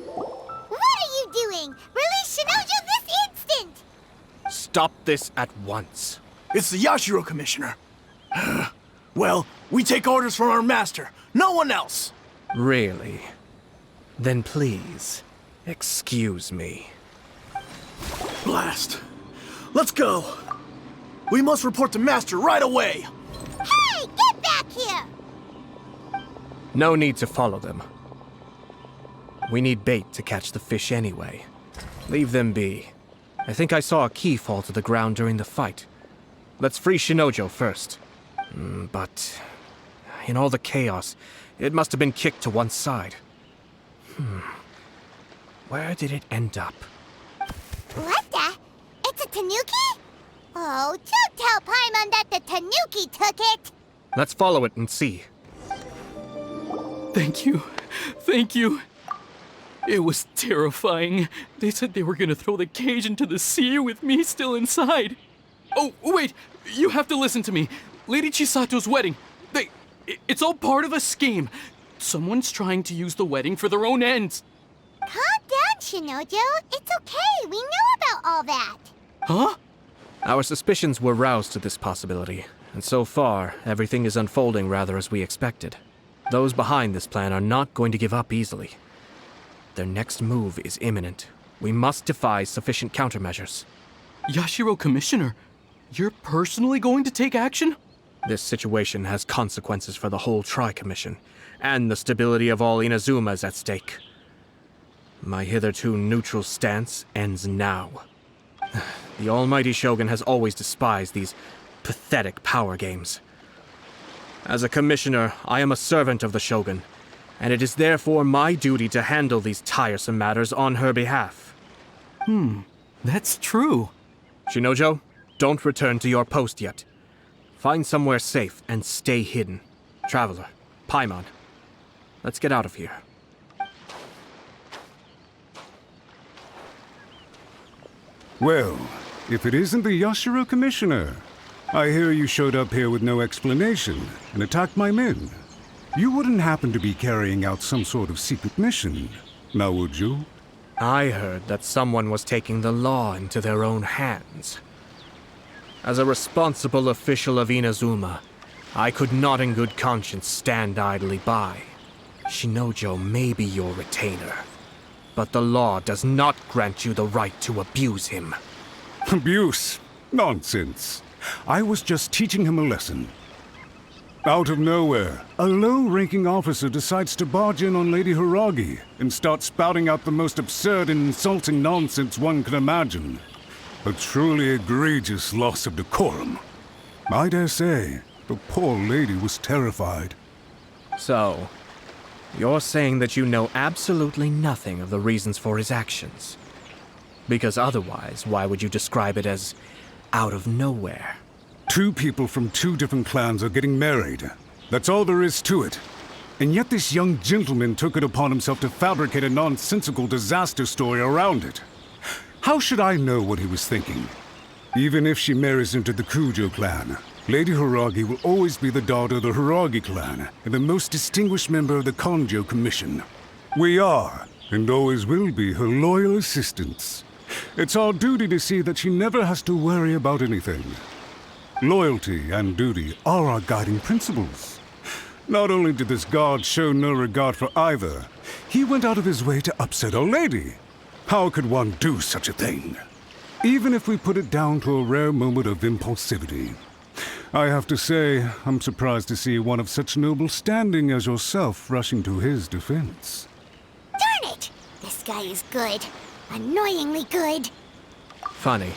What are you doing? Release Shinojo this instant! Stop this at once. It's the Yashiro Commissioner. Well, we take orders from our master, no one else. Really? Then please, excuse me. Blast. Let's go. We must report to Master right away. Hey, get back here! No need to follow them. We need bait to catch the fish anyway. Leave them be. I think I saw a key fall to the ground during the fight. Let's free Shinojo first. But in all the chaos, it must have been kicked to one side. Where did it end up? What the? It's a tanuki? Oh, don't tell Paimon that the tanuki took it! Let's follow it and see. Thank you. Thank you. It was terrifying. They said they were gonna throw the cage into the sea with me still inside. Oh, wait! You have to listen to me. Lady Chisato's wedding. It's all part of a scheme. Someone's trying to use the wedding for their own ends. Calm down, Shinojo. It's okay. We know about all that. Huh? Our suspicions were roused to this possibility, and so far, everything is unfolding rather as we expected. Those behind this plan are not going to give up easily. Their next move is imminent. We must devise sufficient countermeasures. Yashiro Commissioner, you're personally going to take action? This situation has consequences for the whole Tri-Commission, and the stability of all Inazuma is at stake. My hitherto neutral stance ends now. The almighty Shogun has always despised these pathetic power games. As a commissioner, I am a servant of the Shogun, and it is therefore my duty to handle these tiresome matters on her behalf. That's true. Shinojo, don't return to your post yet. Find somewhere safe and stay hidden. Traveler, Paimon, let's get out of here. Well, if it isn't the Yashiro Commissioner, I hear you showed up here with no explanation and attacked my men. You wouldn't happen to be carrying out some sort of secret mission, now would you? I heard that someone was taking the law into their own hands. As a responsible official of Inazuma, I could not in good conscience stand idly by. Shinojo may be your retainer, but the law does not grant you the right to abuse him. Abuse? Nonsense. I was just teaching him a lesson. Out of nowhere, a low-ranking officer decides to barge in on Lady Hiragi and start spouting out the most absurd and insulting nonsense one can imagine. A truly egregious loss of decorum. I dare say, the poor lady was terrified. So, you're saying that you know absolutely nothing of the reasons for his actions? Because otherwise, why would you describe it as out of nowhere? Two people from two different clans are getting married. That's all there is to it. And yet this young gentleman took it upon himself to fabricate a nonsensical disaster story around it. How should I know what he was thinking? Even if she marries into the Kujo clan, Lady Hiragi will always be the daughter of the Hiragi clan and the most distinguished member of the Kanjo Commission. We are, and always will be, her loyal assistants. It's our duty to see that she never has to worry about anything. Loyalty and duty are our guiding principles. Not only did this guard show no regard for either, he went out of his way to upset our lady. How could one do such a thing? Even if we put it down to a rare moment of impulsivity. I have to say, I'm surprised to see one of such noble standing as yourself rushing to his defense. Darn it! This guy is good. Annoyingly good. Funny.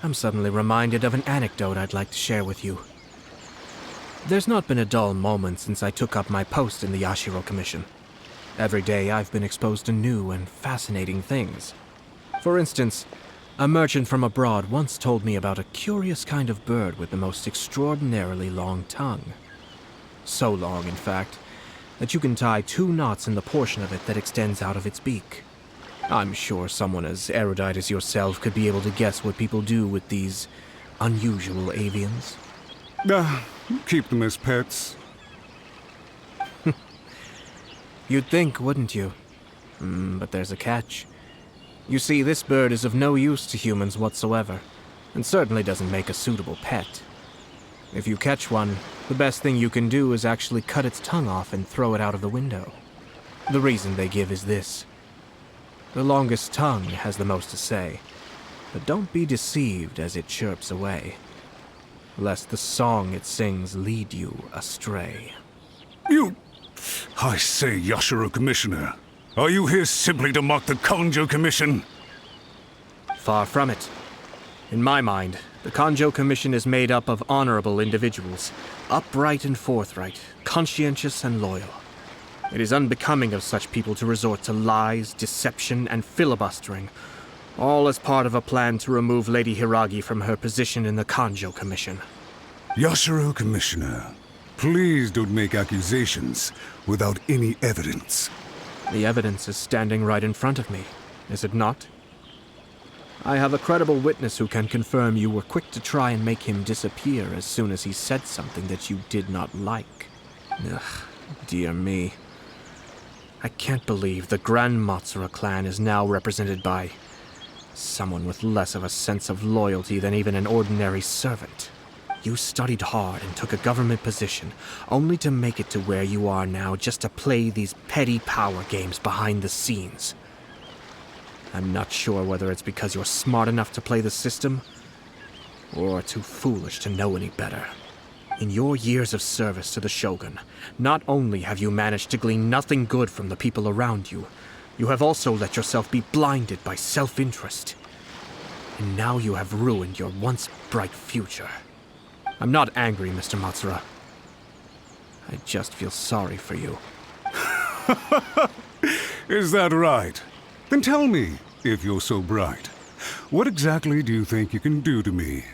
I'm suddenly reminded of an anecdote I'd like to share with you. There's not been a dull moment since I took up my post in the Yashiro Commission. Every day I've been exposed to new and fascinating things. For instance, a merchant from abroad once told me about a curious kind of bird with the most extraordinarily long tongue. So long, in fact, that you can tie 2 knots in the portion of it that extends out of its beak. I'm sure someone as erudite as yourself could be able to guess what people do with these unusual avians. Keep them as pets. You'd think, wouldn't you? But there's a catch. You see, this bird is of no use to humans whatsoever, and certainly doesn't make a suitable pet. If you catch one, the best thing you can do is actually cut its tongue off and throw it out of the window. The reason they give is this. The longest tongue has the most to say, but don't be deceived as it chirps away, lest the song it sings lead you astray. I say, Yashiro Commissioner, are you here simply to mock the Kanjo Commission? Far from it. In my mind, the Kanjo Commission is made up of honorable individuals, upright and forthright, conscientious and loyal. It is unbecoming of such people to resort to lies, deception, and filibustering, all as part of a plan to remove Lady Hiragi from her position in the Kanjo Commission. Yashiro Commissioner, please don't make accusations without any evidence. The evidence is standing right in front of me, is it not? I have a credible witness who can confirm you were quick to try and make him disappear as soon as he said something that you did not like. Ugh, dear me. I can't believe the Grand Matsura clan is now represented by someone with less of a sense of loyalty than even an ordinary servant. You studied hard and took a government position, only to make it to where you are now just to play these petty power games behind the scenes. I'm not sure whether it's because you're smart enough to play the system, or too foolish to know any better. In your years of service to the Shogun, not only have you managed to glean nothing good from the people around you, you have also let yourself be blinded by self-interest. And now you have ruined your once bright future. I'm not angry, Mr. Matsura. I just feel sorry for you. Is that right? Then tell me, if you're so bright, what exactly do you think you can do to me?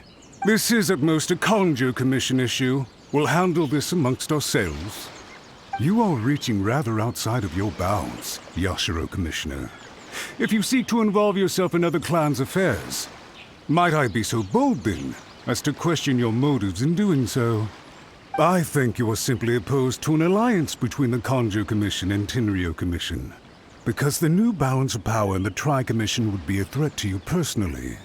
This is at most a Kanjo Commission issue. We'll handle this amongst ourselves. You are reaching rather outside of your bounds, Yashiro Commissioner. If you seek to involve yourself in other clans' affairs, might I be so bold then, as to question your motives in doing so? I think you are simply opposed to an alliance between the Kanjo Commission and Tenryou Commission, because the new balance of power in the Tri-Commission would be a threat to you personally.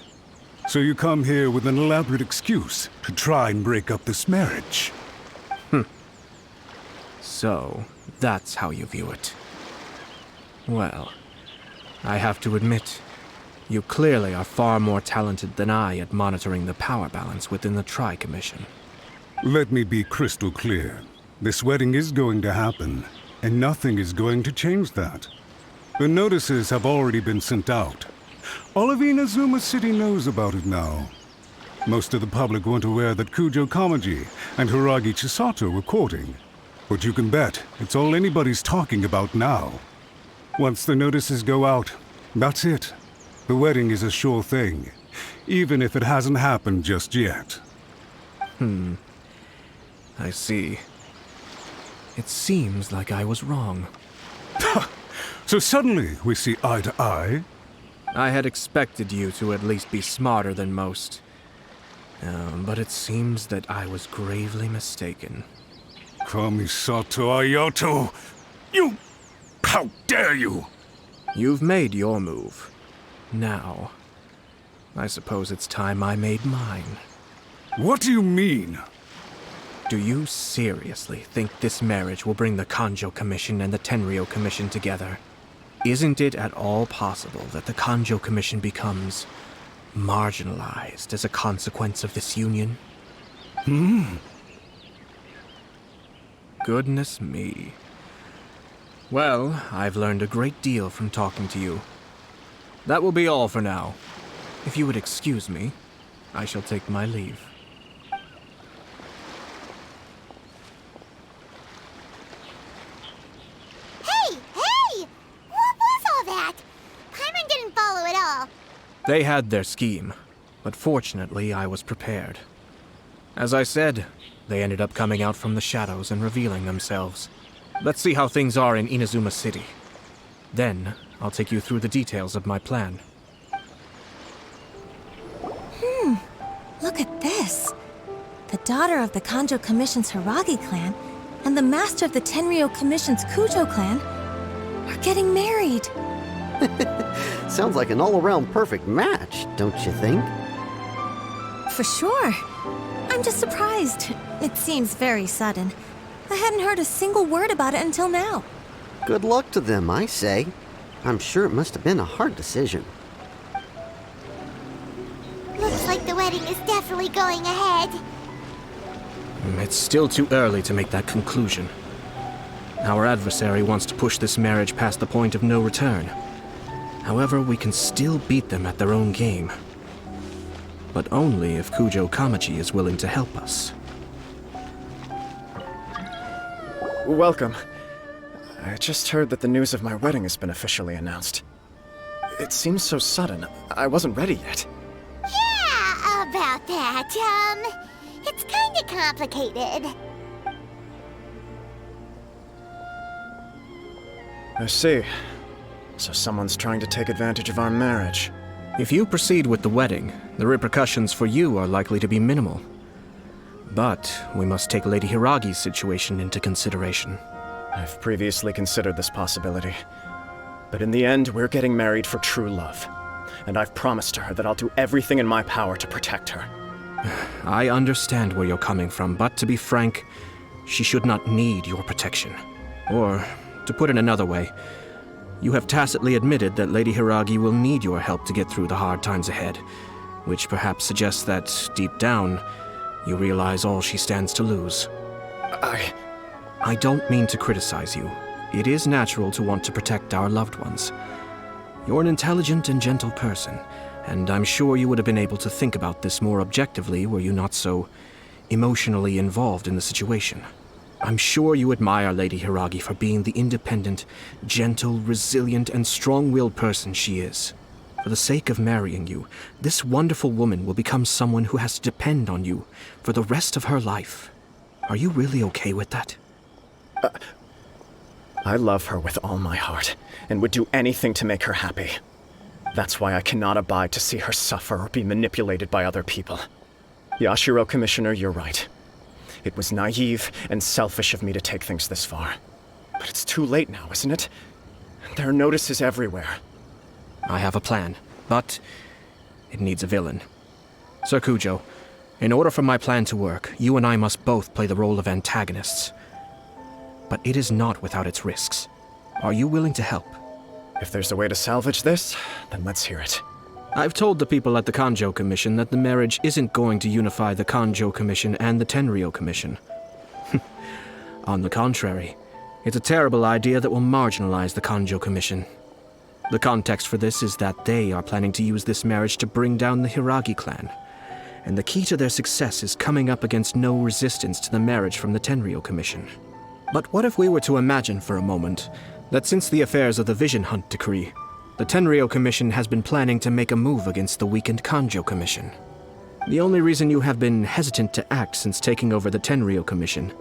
So you come here with an elaborate excuse to try and break up this marriage. So, that's how you view it. Well, I have to admit, you clearly are far more talented than I at monitoring the power balance within the Tri-Commission. Let me be crystal clear. This wedding is going to happen, and nothing is going to change that. The notices have already been sent out. All of Inazuma City knows about it now. Most of the public weren't aware that Kujo Kamaji and Hiragi Chisato were courting. But you can bet it's all anybody's talking about now. Once the notices go out, that's it. The wedding is a sure thing, even if it hasn't happened just yet. I see. It seems like I was wrong. So suddenly we see eye to eye? I had expected you to at least be smarter than most. But it seems that I was gravely mistaken. Kamisato Ayato! You... How dare you! You've made your move. Now, I suppose it's time I made mine. What do you mean? Do you seriously think this marriage will bring the Kanjo Commission and the Tenryou Commission together? Isn't it at all possible that the Kanjo Commission becomes marginalized as a consequence of this union? Goodness me. Well, I've learned a great deal from talking to you. That will be all for now. If you would excuse me, I shall take my leave. Hey! What was all that? Paimon didn't follow at all. They had their scheme, but fortunately I was prepared. As I said, they ended up coming out from the shadows and revealing themselves. Let's see how things are in Inazuma City. Then, I'll take you through the details of my plan. Look at this. The daughter of the Kanjo Commission's Hiragi clan and the master of the Tenryou Commission's Kujo clan are getting married. Sounds like an all-around perfect match, don't you think? For sure. I'm just surprised. It seems very sudden. I hadn't heard a single word about it until now. Good luck to them, I say. I'm sure it must have been a hard decision. Looks like the wedding is definitely going ahead. It's still too early to make that conclusion. Our adversary wants to push this marriage past the point of no return. However, we can still beat them at their own game. But only if Kujo Kamaji is willing to help us. Welcome. I just heard that the news of my wedding has been officially announced. It seems so sudden. I wasn't ready yet. Yeah, about that. It's kinda complicated. I see. So someone's trying to take advantage of our marriage. If you proceed with the wedding, the repercussions for you are likely to be minimal. But we must take Lady Hiragi's situation into consideration. I've previously considered this possibility. But in the end, we're getting married for true love. And I've promised her that I'll do everything in my power to protect her. I understand where you're coming from, but to be frank, she should not need your protection. Or, to put it another way, you have tacitly admitted that Lady Hiragi will need your help to get through the hard times ahead, which perhaps suggests that, deep down, you realize all she stands to lose. I don't mean to criticize you. It is natural to want to protect our loved ones. You're an intelligent and gentle person, and I'm sure you would have been able to think about this more objectively were you not so emotionally involved in the situation. I'm sure you admire Lady Hiragi for being the independent, gentle, resilient, and strong-willed person she is. For the sake of marrying you, this wonderful woman will become someone who has to depend on you for the rest of her life. Are you really okay with that? I love her with all my heart, and would do anything to make her happy. That's why I cannot abide to see her suffer or be manipulated by other people. Yashiro, Commissioner, you're right. It was naive and selfish of me to take things this far. But it's too late now, isn't it? There are notices everywhere. I have a plan, but it needs a villain. Sir Kujo, in order for my plan to work, you and I must both play the role of antagonists. But it is not without its risks. Are you willing to help? If there's a way to salvage this, then let's hear it. I've told the people at the Kanjo Commission that the marriage isn't going to unify the Kanjo Commission and the Tenryou Commission. On the contrary, it's a terrible idea that will marginalize the Kanjo Commission. The context for this is that they are planning to use this marriage to bring down the Hiragi clan. And the key to their success is coming up against no resistance to the marriage from the Tenryou Commission. But what if we were to imagine for a moment that since the affairs of the Vision Hunt decree, the Tenryou Commission has been planning to make a move against the weakened Kanjo Commission? The only reason you have been hesitant to act since taking over the Tenryou Commission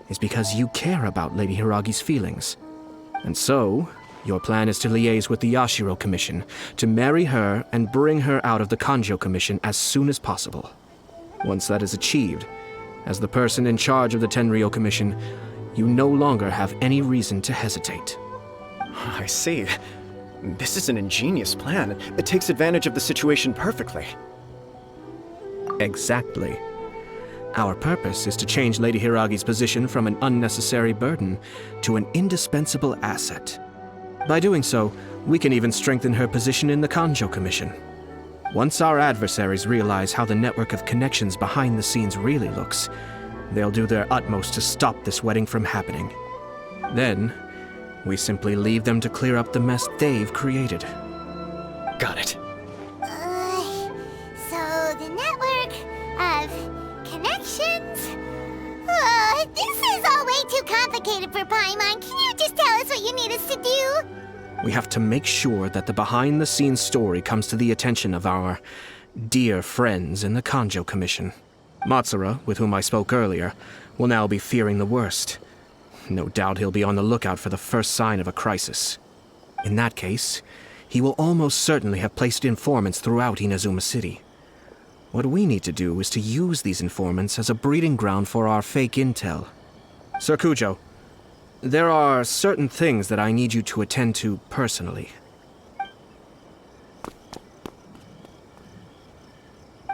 is because you care about Lady Hiragi's feelings. And so, your plan is to liaise with the Yashiro Commission to marry her and bring her out of the Kanjo Commission as soon as possible. Once that is achieved, as the person in charge of the Tenryou Commission, you no longer have any reason to hesitate. I see. This is an ingenious plan. It takes advantage of the situation perfectly. Exactly. Our purpose is to change Lady Hiragi's position from an unnecessary burden to an indispensable asset. By doing so, we can even strengthen her position in the Kanjo Commission. Once our adversaries realize how the network of connections behind the scenes really looks, they'll do their utmost to stop this wedding from happening. Then, we simply leave them to clear up the mess they've created. Got it. So the network of connections? This is all way too complicated for Paimon. Can you just tell us what you need us to do? We have to make sure that the behind-the-scenes story comes to the attention of our dear friends in the Kanjo Commission. Matsura, with whom I spoke earlier, will now be fearing the worst. No doubt he'll be on the lookout for the first sign of a crisis. In that case, he will almost certainly have placed informants throughout Inazuma City. What we need to do is to use these informants as a breeding ground for our fake intel. Sir Kujo, there are certain things that I need you to attend to personally.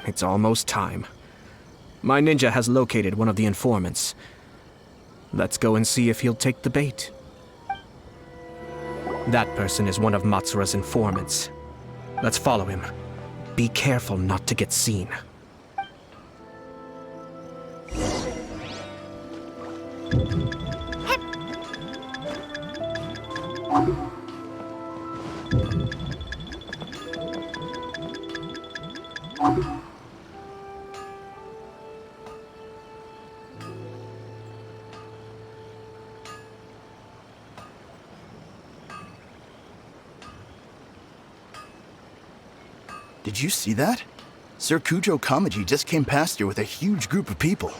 It's almost time. My ninja has located one of the informants. Let's go and see if he'll take the bait. That person is one of Matsura's informants. Let's follow him. Be careful not to get seen. Did you see that? Sir Kujo Kamaji just came past here with a huge group of people.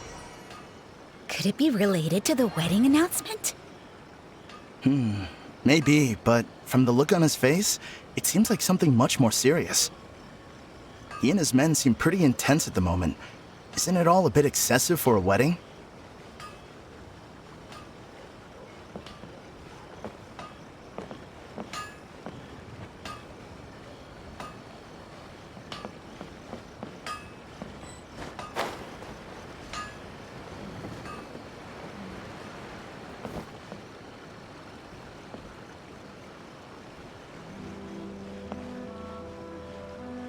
Could it be related to the wedding announcement? Maybe, but from the look on his face, it seems like something much more serious. He and his men seem pretty intense at the moment. Isn't it all a bit excessive for a wedding?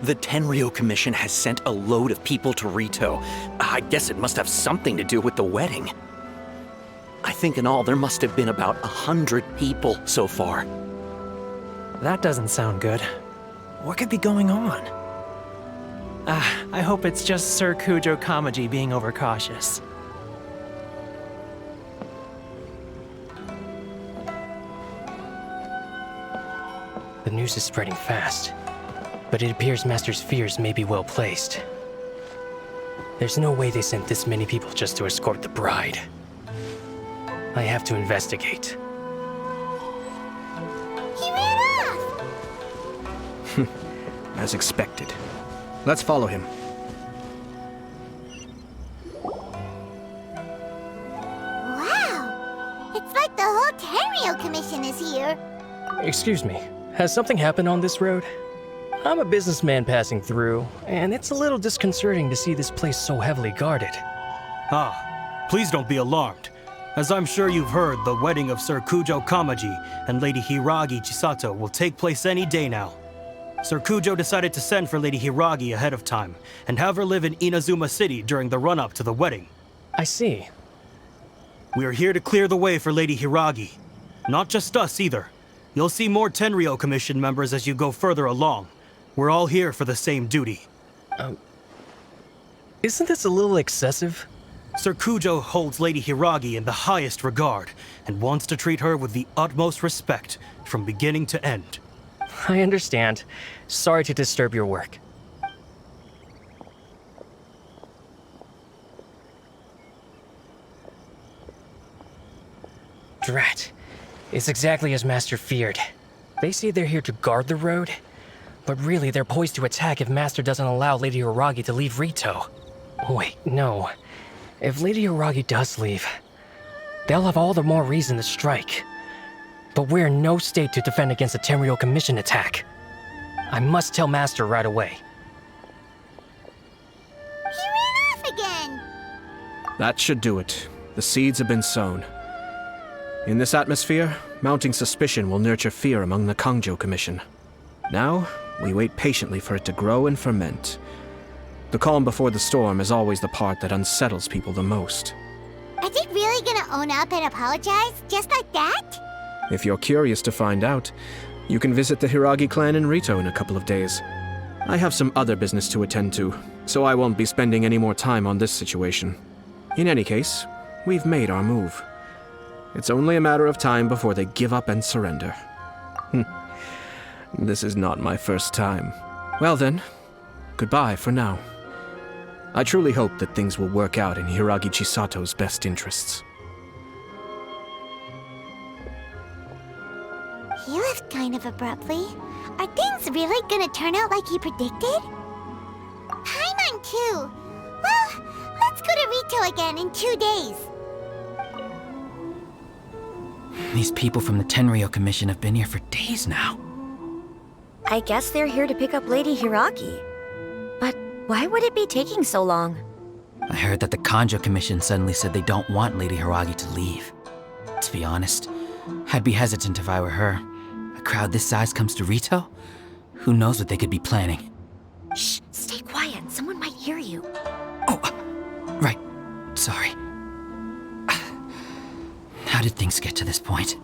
The Tenryou Commission has sent a load of people to Rito. I guess it must have something to do with the wedding. I think in all there must have been about 100 people so far. That doesn't sound good. What could be going on? I hope it's just Sir Kujo Kamaji being overcautious. The news is spreading fast, but it appears Master's fears may be well placed. There's no way they sent this many people just to escort the bride. I have to investigate. He ran off! As expected. Let's follow him. Wow! It's like the whole Tenryou Commission is here. Excuse me, has something happened on this road? I'm a businessman passing through, and it's a little disconcerting to see this place so heavily guarded. Ah, please don't be alarmed. As I'm sure you've heard, the wedding of Sir Kujo Kamaji and Lady Hiragi Chisato will take place any day now. Sir Kujo decided to send for Lady Hiragi ahead of time and have her live in Inazuma City during the run-up to the wedding. I see. We are here to clear the way for Lady Hiragi. Not just us either. You'll see more Tenryou Commission members as you go further along. We're all here for the same duty. Isn't this a little excessive? Sir Kujo holds Lady Hiragi in the highest regard and wants to treat her with the utmost respect from beginning to end. I understand. Sorry to disturb your work. Drat. It's exactly as Master feared. They say they're here to guard the road, but really they're poised to attack if Master doesn't allow Lady Hiragi to leave Rito. Wait, no. If Lady Hiragi does leave, they'll have all the more reason to strike. But we're in no state to defend against a Tenryou Commission attack. I must tell Master right away. He ran off again! That should do it. The seeds have been sown. In this atmosphere, mounting suspicion will nurture fear among the Kangjo Commission. Now, we wait patiently for it to grow and ferment. The calm before the storm is always the part that unsettles people the most. Are they really gonna own up and apologize, just like that? If you're curious to find out, you can visit the Hiragi clan in Rito in a couple of days. I have some other business to attend to, so I won't be spending any more time on this situation. In any case, we've made our move. It's only a matter of time before they give up and surrender. This is not my first time. Well then, goodbye for now. I truly hope that things will work out in Hiragi Chisato's best interests. He left kind of abruptly. Are things really gonna turn out like he predicted? Paimon too! Well, let's go to Rito again in 2 days. These people from the Tenryou Commission have been here for days now. I guess they're here to pick up Lady Hiragi. But why would it be taking so long? I heard that the Kanjo Commission suddenly said they don't want Lady Hiragi to leave. To be honest, I'd be hesitant if I were her. A crowd this size comes to Rito? Who knows what they could be planning? Shh, stay quiet. Someone might hear you. Oh, right. Sorry. How did things get to this point?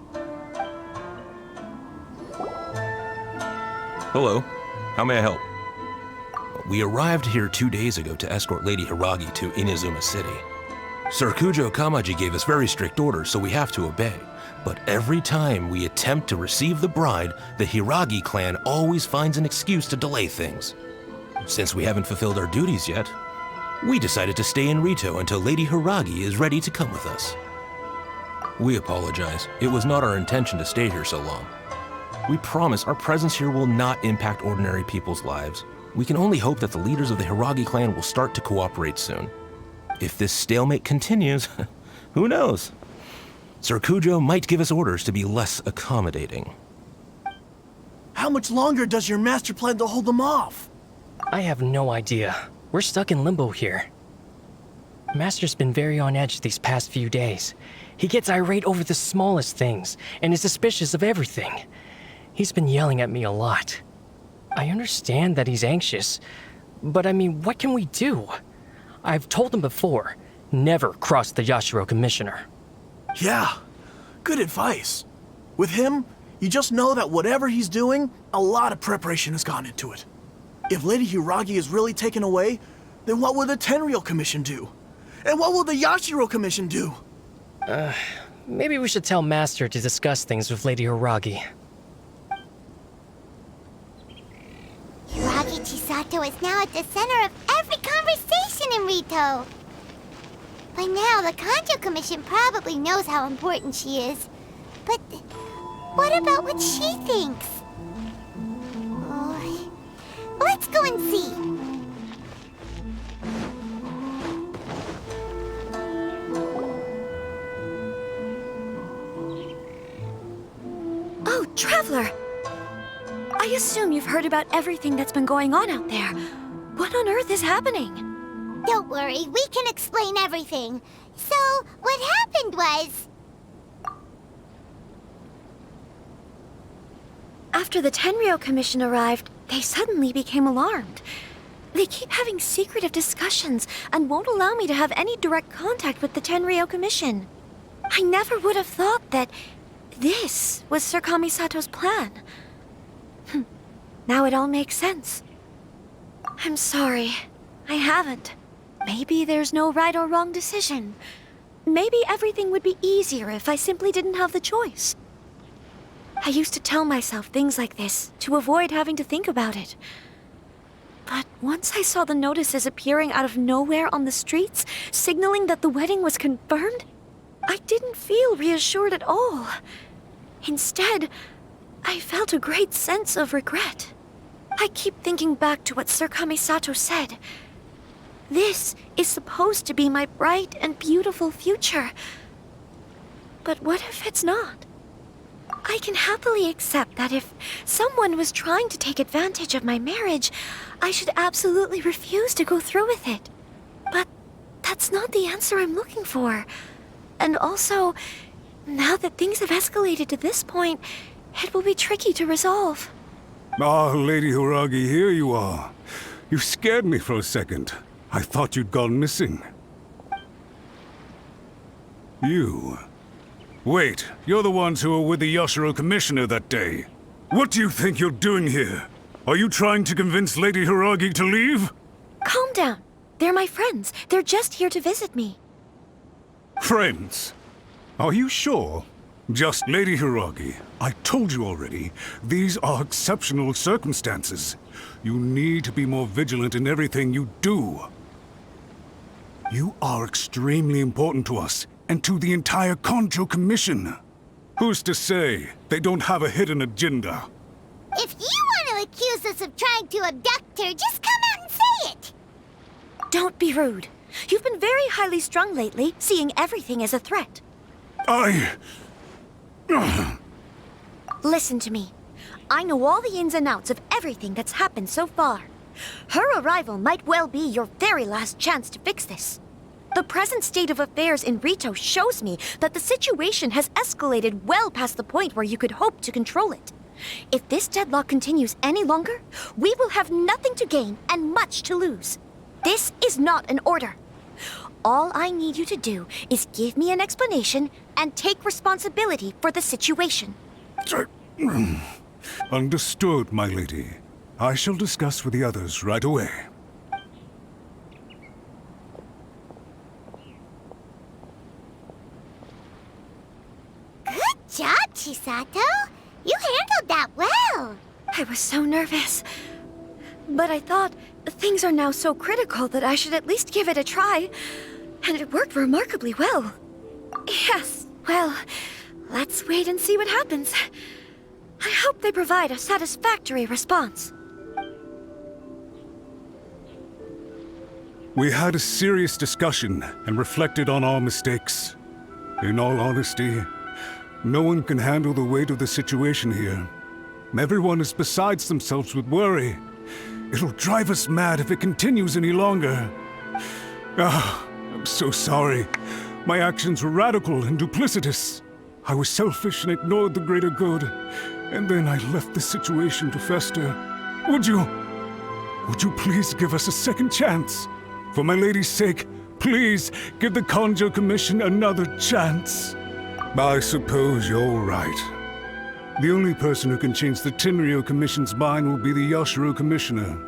Hello. How may I help? We arrived here 2 days ago to escort Lady Hiragi to Inazuma City. Sir Kujo Kamaji gave us very strict orders, so we have to obey. But every time we attempt to receive the bride, the Hiragi clan always finds an excuse to delay things. Since we haven't fulfilled our duties yet, we decided to stay in Rito until Lady Hiragi is ready to come with us. We apologize. It was not our intention to stay here so long. We promise our presence here will not impact ordinary people's lives. We can only hope that the leaders of the Hiragi clan will start to cooperate soon. If this stalemate continues, who knows? Sir Kujo might give us orders to be less accommodating. How much longer does your master plan to hold them off? I have no idea. We're stuck in limbo here. Master's been very on edge these past few days. He gets irate over the smallest things and is suspicious of everything. He's been yelling at me a lot. I understand that he's anxious, but I mean, what can we do? I've told him before, never cross the Yashiro Commissioner. Yeah, good advice. With him, you just know that whatever he's doing, a lot of preparation has gone into it. If Lady Hiragi is really taken away, then what will the Tenryou Commission do? And what will the Yashiro Commission do? Maybe we should tell Master to discuss things with Lady Hiragi. Hiragi Chisato is now at the center of every conversation in Rito. By now, the Kanjo Commission probably knows how important she is. But what about what she thinks? Oh, let's go and see. Oh, Traveler! I assume you've heard about everything that's been going on out there. What on earth is happening? Don't worry, we can explain everything. So, what happened was... After the Tenryou Commission arrived, they suddenly became alarmed. They keep having secretive discussions and won't allow me to have any direct contact with the Tenryou Commission. I never would have thought that this was Sir Kamisato's plan. Now it all makes sense. I'm sorry. I haven't. Maybe there's no right or wrong decision. Maybe everything would be easier if I simply didn't have the choice. I used to tell myself things like this to avoid having to think about it. But once I saw the notices appearing out of nowhere on the streets, signaling that the wedding was confirmed, I didn't feel reassured at all. Instead, I felt a great sense of regret. I keep thinking back to what Sir Kamisato said. This is supposed to be my bright and beautiful future. But what if it's not? I can happily accept that if someone was trying to take advantage of my marriage, I should absolutely refuse to go through with it. But that's not the answer I'm looking for. And also, now that things have escalated to this point, it will be tricky to resolve. Ah, Lady Hiragi, here you are. You scared me for a second. I thought you'd gone missing. You... Wait, you're the ones who were with the Yashiro Commissioner that day. What do you think you're doing here? Are you trying to convince Lady Hiragi to leave? Calm down. They're my friends. They're just here to visit me. Friends? Are you sure? Just Lady Hiragi, I told you already, these are exceptional circumstances. You need to be more vigilant in everything you do. You are extremely important to us, and to the entire Kanjo Commission. Who's to say they don't have a hidden agenda? If you want to accuse us of trying to abduct her, just come out and say it! Don't be rude. You've been very highly strung lately, seeing everything as a threat. Listen to me. I know all the ins and outs of everything that's happened so far. Her arrival might well be your very last chance to fix this. The present state of affairs in Rito shows me that the situation has escalated well past the point where you could hope to control it. If this deadlock continues any longer, we will have nothing to gain and much to lose. This is not an order. All I need you to do is give me an explanation and take responsibility for the situation. Understood, my lady. I shall discuss with the others right away. Good job, Chisato. You handled that well. I was so nervous. But I thought things are now so critical that I should at least give it a try. And it worked remarkably well. Yes, Well, let's wait and see what happens. I hope they provide a satisfactory response. We had a serious discussion and reflected on our mistakes. In all honesty, no one can handle the weight of the situation here. Everyone is besides themselves with worry. It'll drive us mad if it continues any longer. I'm so sorry. My actions were radical and duplicitous. I was selfish and ignored the greater good. And then I left the situation to fester. Would you please give us a second chance? For my lady's sake, please give the Conjo Commission another chance. I suppose you're right. The only person who can change the Tenryou Commission's mind will be the Yashiro Commissioner.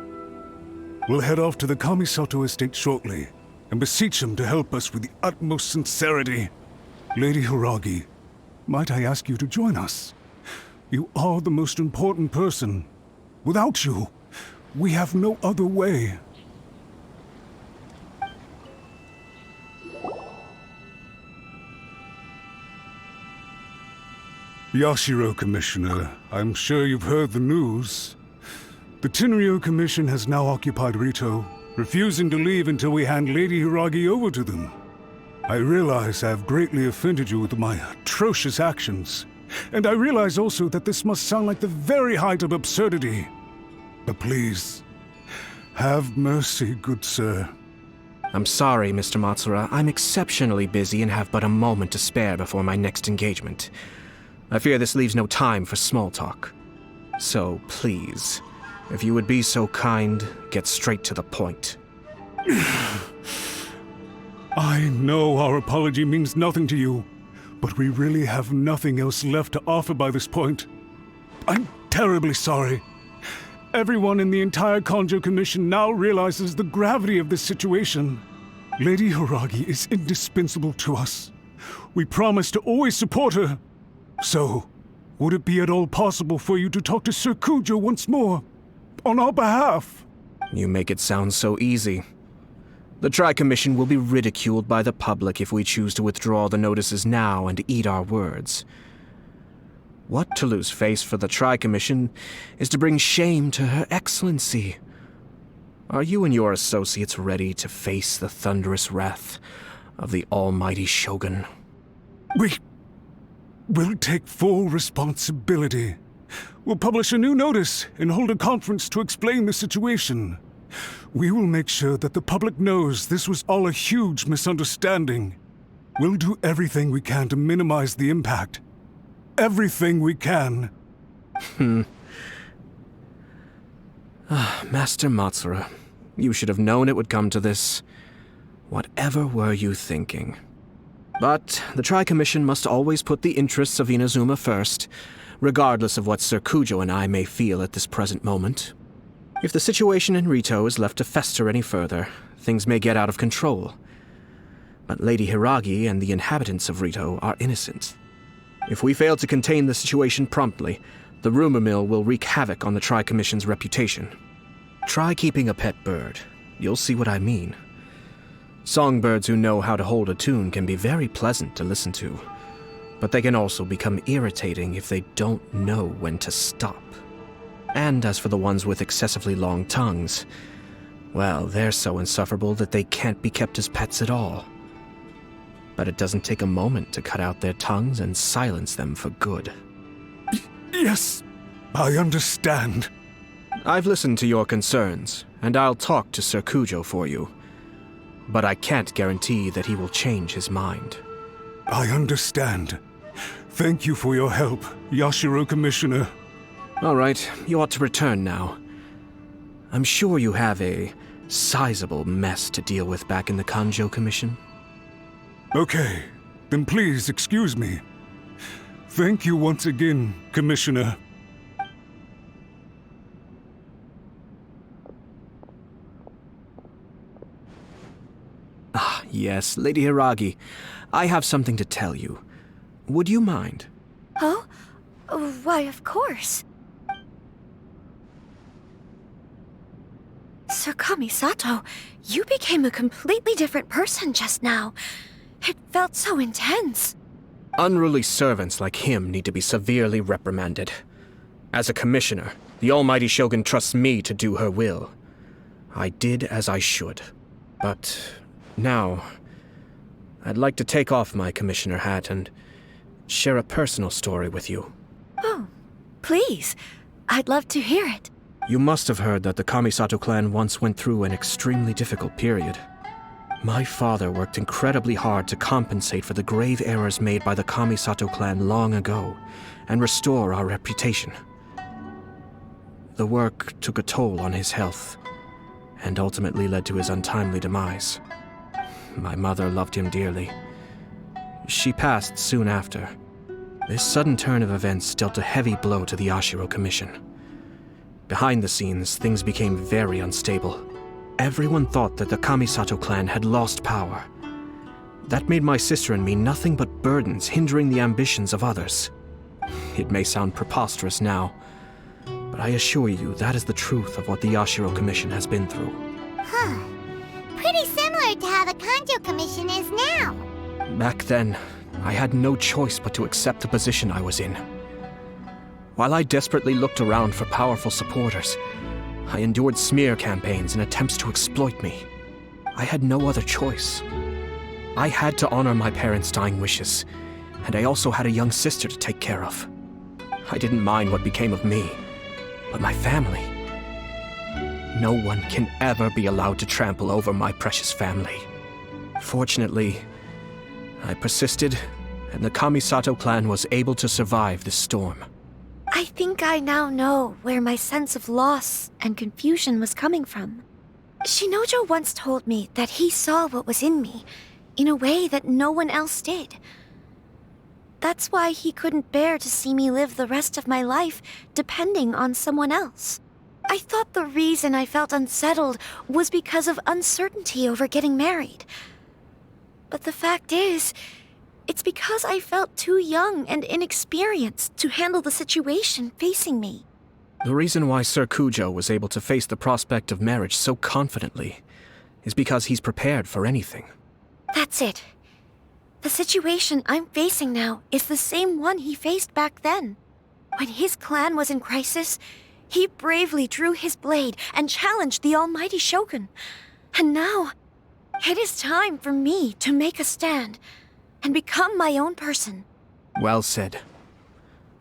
We'll head off to the Kamisato estate shortly and beseech him to help us with the utmost sincerity. Lady Hiragi, might I ask you to join us? You are the most important person. Without you, we have no other way. Yashiro, Commissioner, I'm sure you've heard the news. The Tenryou Commission has now occupied Rito, refusing to leave until we hand Lady Hiragi over to them. I realize I have greatly offended you with my atrocious actions, and I realize also that this must sound like the very height of absurdity. But please, have mercy, good sir. I'm sorry, Mr. Matsura. I'm exceptionally busy and have but a moment to spare before my next engagement. I fear this leaves no time for small talk. So, please, if you would be so kind, get straight to the point. I know our apology means nothing to you, but we really have nothing else left to offer by this point. I'm terribly sorry. Everyone in the entire Conjo Commission now realizes the gravity of this situation. Lady Hiragi is indispensable to us. We promise to always support her. So, would it be at all possible for you to talk to Sir Kujo once more, on our behalf? You make it sound so easy. The Tri-Commission will be ridiculed by the public if we choose to withdraw the notices now and eat our words. What to lose face for the Tri-Commission is to bring shame to Her Excellency. Are you and your associates ready to face the thunderous wrath of the almighty Shogun? We'll take full responsibility. We'll publish a new notice and hold a conference to explain the situation. We will make sure that the public knows this was all a huge misunderstanding. We'll do everything we can to minimize the impact. Everything we can. Master Matsura, you should have known it would come to this. Whatever were you thinking? But the Tri-Commission must always put the interests of Inazuma first, regardless of what Sir Kujo and I may feel at this present moment. If the situation in Rito is left to fester any further, things may get out of control. But Lady Hiragi and the inhabitants of Rito are innocent. If we fail to contain the situation promptly, the rumor mill will wreak havoc on the Tri-Commission's reputation. Try keeping a pet bird. You'll see what I mean. Songbirds who know how to hold a tune can be very pleasant to listen to, but they can also become irritating if they don't know when to stop. And as for the ones with excessively long tongues, well, they're so insufferable that they can't be kept as pets at all. But it doesn't take a moment to cut out their tongues and silence them for good. Yes, I understand. I've listened to your concerns, and I'll talk to Sir Kujo for you. But I can't guarantee that he will change his mind. I understand. Thank you for your help, Yashiro Commissioner. All right, you ought to return now. I'm sure you have a sizable mess to deal with back in the Conjo Commission. Okay, then please excuse me. Thank you once again, Commissioner. Ah, yes, Lady Hiragi. I have something to tell you. Would you mind? Oh? Why, of course. Sir Kamisato, you became a completely different person just now. It felt so intense. Unruly servants like him need to be severely reprimanded. As a commissioner, the almighty Shogun trusts me to do her will. I did as I should. But now, I'd like to take off my commissioner hat and share a personal story with you. Oh, please. I'd love to hear it. You must have heard that the Kamisato clan once went through an extremely difficult period. My father worked incredibly hard to compensate for the grave errors made by the Kamisato clan long ago and restore our reputation. The work took a toll on his health and ultimately led to his untimely demise. My mother loved him dearly. She passed soon after. This sudden turn of events dealt a heavy blow to the Ashiro Commission. Behind the scenes, things became very unstable. Everyone thought that the Kamisato clan had lost power. That made my sister and me nothing but burdens hindering the ambitions of others. It may sound preposterous now, but I assure you that is the truth of what the Ashiro Commission has been through. Huh. Pretty similar to how the Kanjo Commission is now. Back then, I had no choice but to accept the position I was in. While I desperately looked around for powerful supporters, I endured smear campaigns and attempts to exploit me. I had no other choice. I had to honor my parents' dying wishes, and I also had a young sister to take care of. I didn't mind what became of me, but my family. No one can ever be allowed to trample over my precious family. Fortunately, I persisted, and the Kamisato clan was able to survive this storm. I think I now know where my sense of loss and confusion was coming from. Shinojo once told me that he saw what was in me in a way that no one else did. That's why he couldn't bear to see me live the rest of my life depending on someone else. I thought the reason I felt unsettled was because of uncertainty over getting married. But the fact is, it's because I felt too young and inexperienced to handle the situation facing me. The reason why Sir Kujo was able to face the prospect of marriage so confidently is because he's prepared for anything. That's it. The situation I'm facing now is the same one he faced back then. When his clan was in crisis, he bravely drew his blade and challenged the almighty Shogun. And now, it is time for me to make a stand and become my own person. Well said.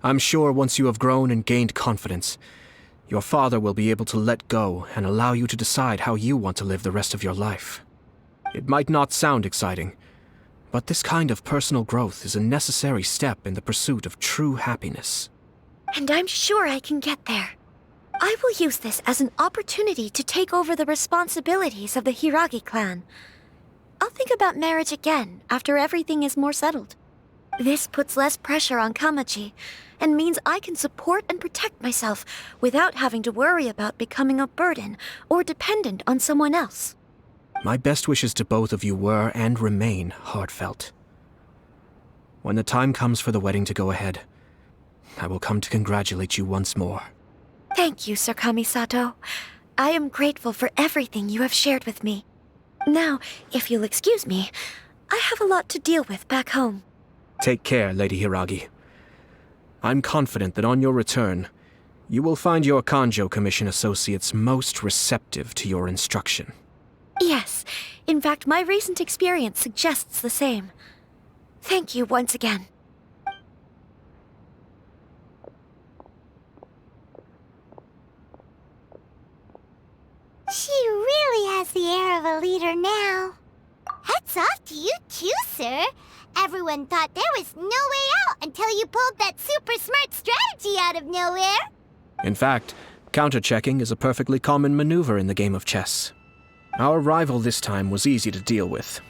I'm sure once you have grown and gained confidence, your father will be able to let go and allow you to decide how you want to live the rest of your life. It might not sound exciting, but this kind of personal growth is a necessary step in the pursuit of true happiness. And I'm sure I can get there. I will use this as an opportunity to take over the responsibilities of the Hiragi clan. I'll think about marriage again after everything is more settled. This puts less pressure on Kamaji, and means I can support and protect myself without having to worry about becoming a burden or dependent on someone else. My best wishes to both of you were and remain heartfelt. When the time comes for the wedding to go ahead, I will come to congratulate you once more. Thank you, Sir Kamisato. I am grateful for everything you have shared with me. Now, if you'll excuse me, I have a lot to deal with back home. Take care, Lady Hiragi. I'm confident that on your return, you will find your Kanjo Commission associates most receptive to your instruction. Yes, in fact, my recent experience suggests the same. Thank you once again. She really has the air of a leader now. Hats off to you too, sir. Everyone thought there was no way out until you pulled that super smart strategy out of nowhere. In fact, counter-checking is a perfectly common maneuver in the game of chess. Our rival this time was easy to deal with.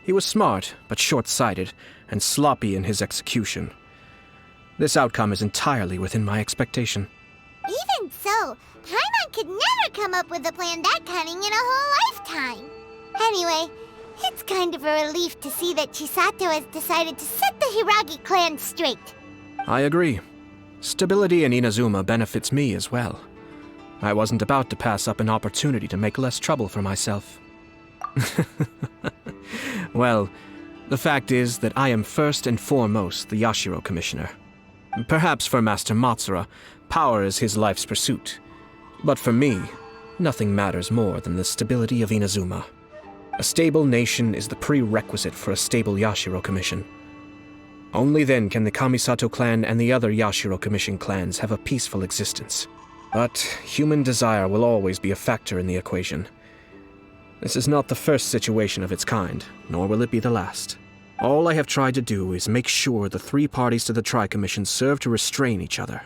He was smart, but short-sighted, and sloppy in his execution. This outcome is entirely within my expectation. Even so, Paimon could never come up with a plan that cunning in a whole lifetime. Anyway, it's kind of a relief to see that Chisato has decided to set the Hiragi clan straight. I agree. Stability in Inazuma benefits me as well. I wasn't about to pass up an opportunity to make less trouble for myself. Well, The fact is that I am first and foremost the Yashiro Commissioner. Perhaps for Master Matsura, power is his life's pursuit. But for me, nothing matters more than the stability of Inazuma. A stable nation is the prerequisite for a stable Yashiro Commission. Only then can the Kamisato clan and the other Yashiro Commission clans have a peaceful existence. But human desire will always be a factor in the equation. This is not the first situation of its kind, nor will it be the last. All I have tried to do is make sure the three parties to the Tri-Commission serve to restrain each other.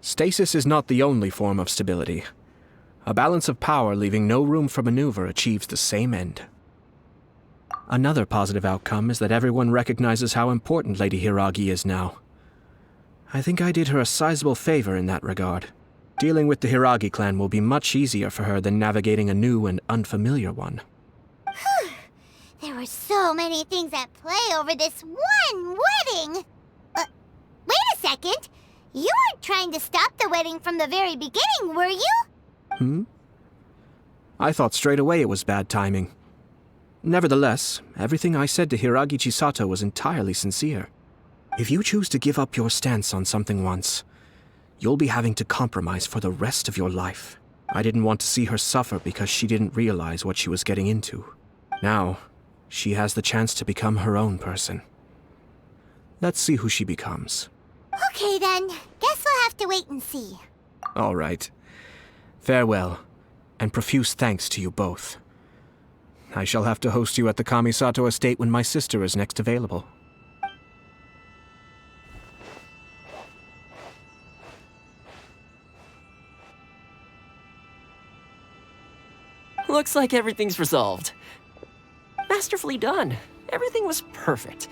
Stasis is not the only form of stability. A balance of power leaving no room for maneuver achieves the same end. Another positive outcome is that everyone recognizes how important Lady Hiragi is now. I think I did her a sizable favor in that regard. Dealing with the Hiragi clan will be much easier for her than navigating a new and unfamiliar one. There were so many things at play over this one wedding! Wait a second! You weren't trying to stop the wedding from the very beginning, were you? I thought straight away it was bad timing. Nevertheless, everything I said to Hiragi Chisato was entirely sincere. If you choose to give up your stance on something once, you'll be having to compromise for the rest of your life. I didn't want to see her suffer because she didn't realize what she was getting into. Now, she has the chance to become her own person. Let's see who she becomes. Okay then, guess we'll have to wait and see. All right. Farewell, and profuse thanks to you both. I shall have to host you at the Kamisato estate when my sister is next available. Looks like everything's resolved. Masterfully done. Everything was perfect.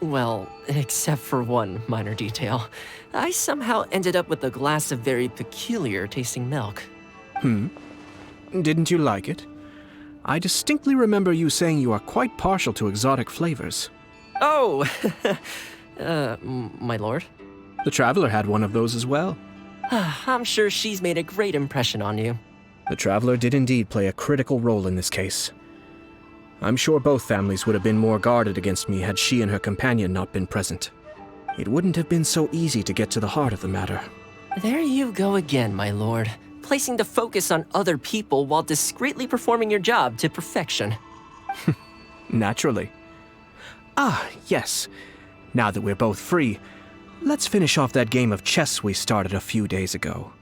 Well, except for one minor detail. I somehow ended up with a glass of very peculiar tasting milk. Didn't you like it? I distinctly remember you saying you are quite partial to exotic flavors. Oh! My lord? The Traveler had one of those as well. I'm sure she's made a great impression on you. The Traveler did indeed play a critical role in this case. I'm sure both families would have been more guarded against me had she and her companion not been present. It wouldn't have been so easy to get to the heart of the matter. There you go again, my lord. Placing the focus on other people while discreetly performing your job to perfection. Naturally. Ah, yes. Now that we're both free, let's finish off that game of chess we started a few days ago.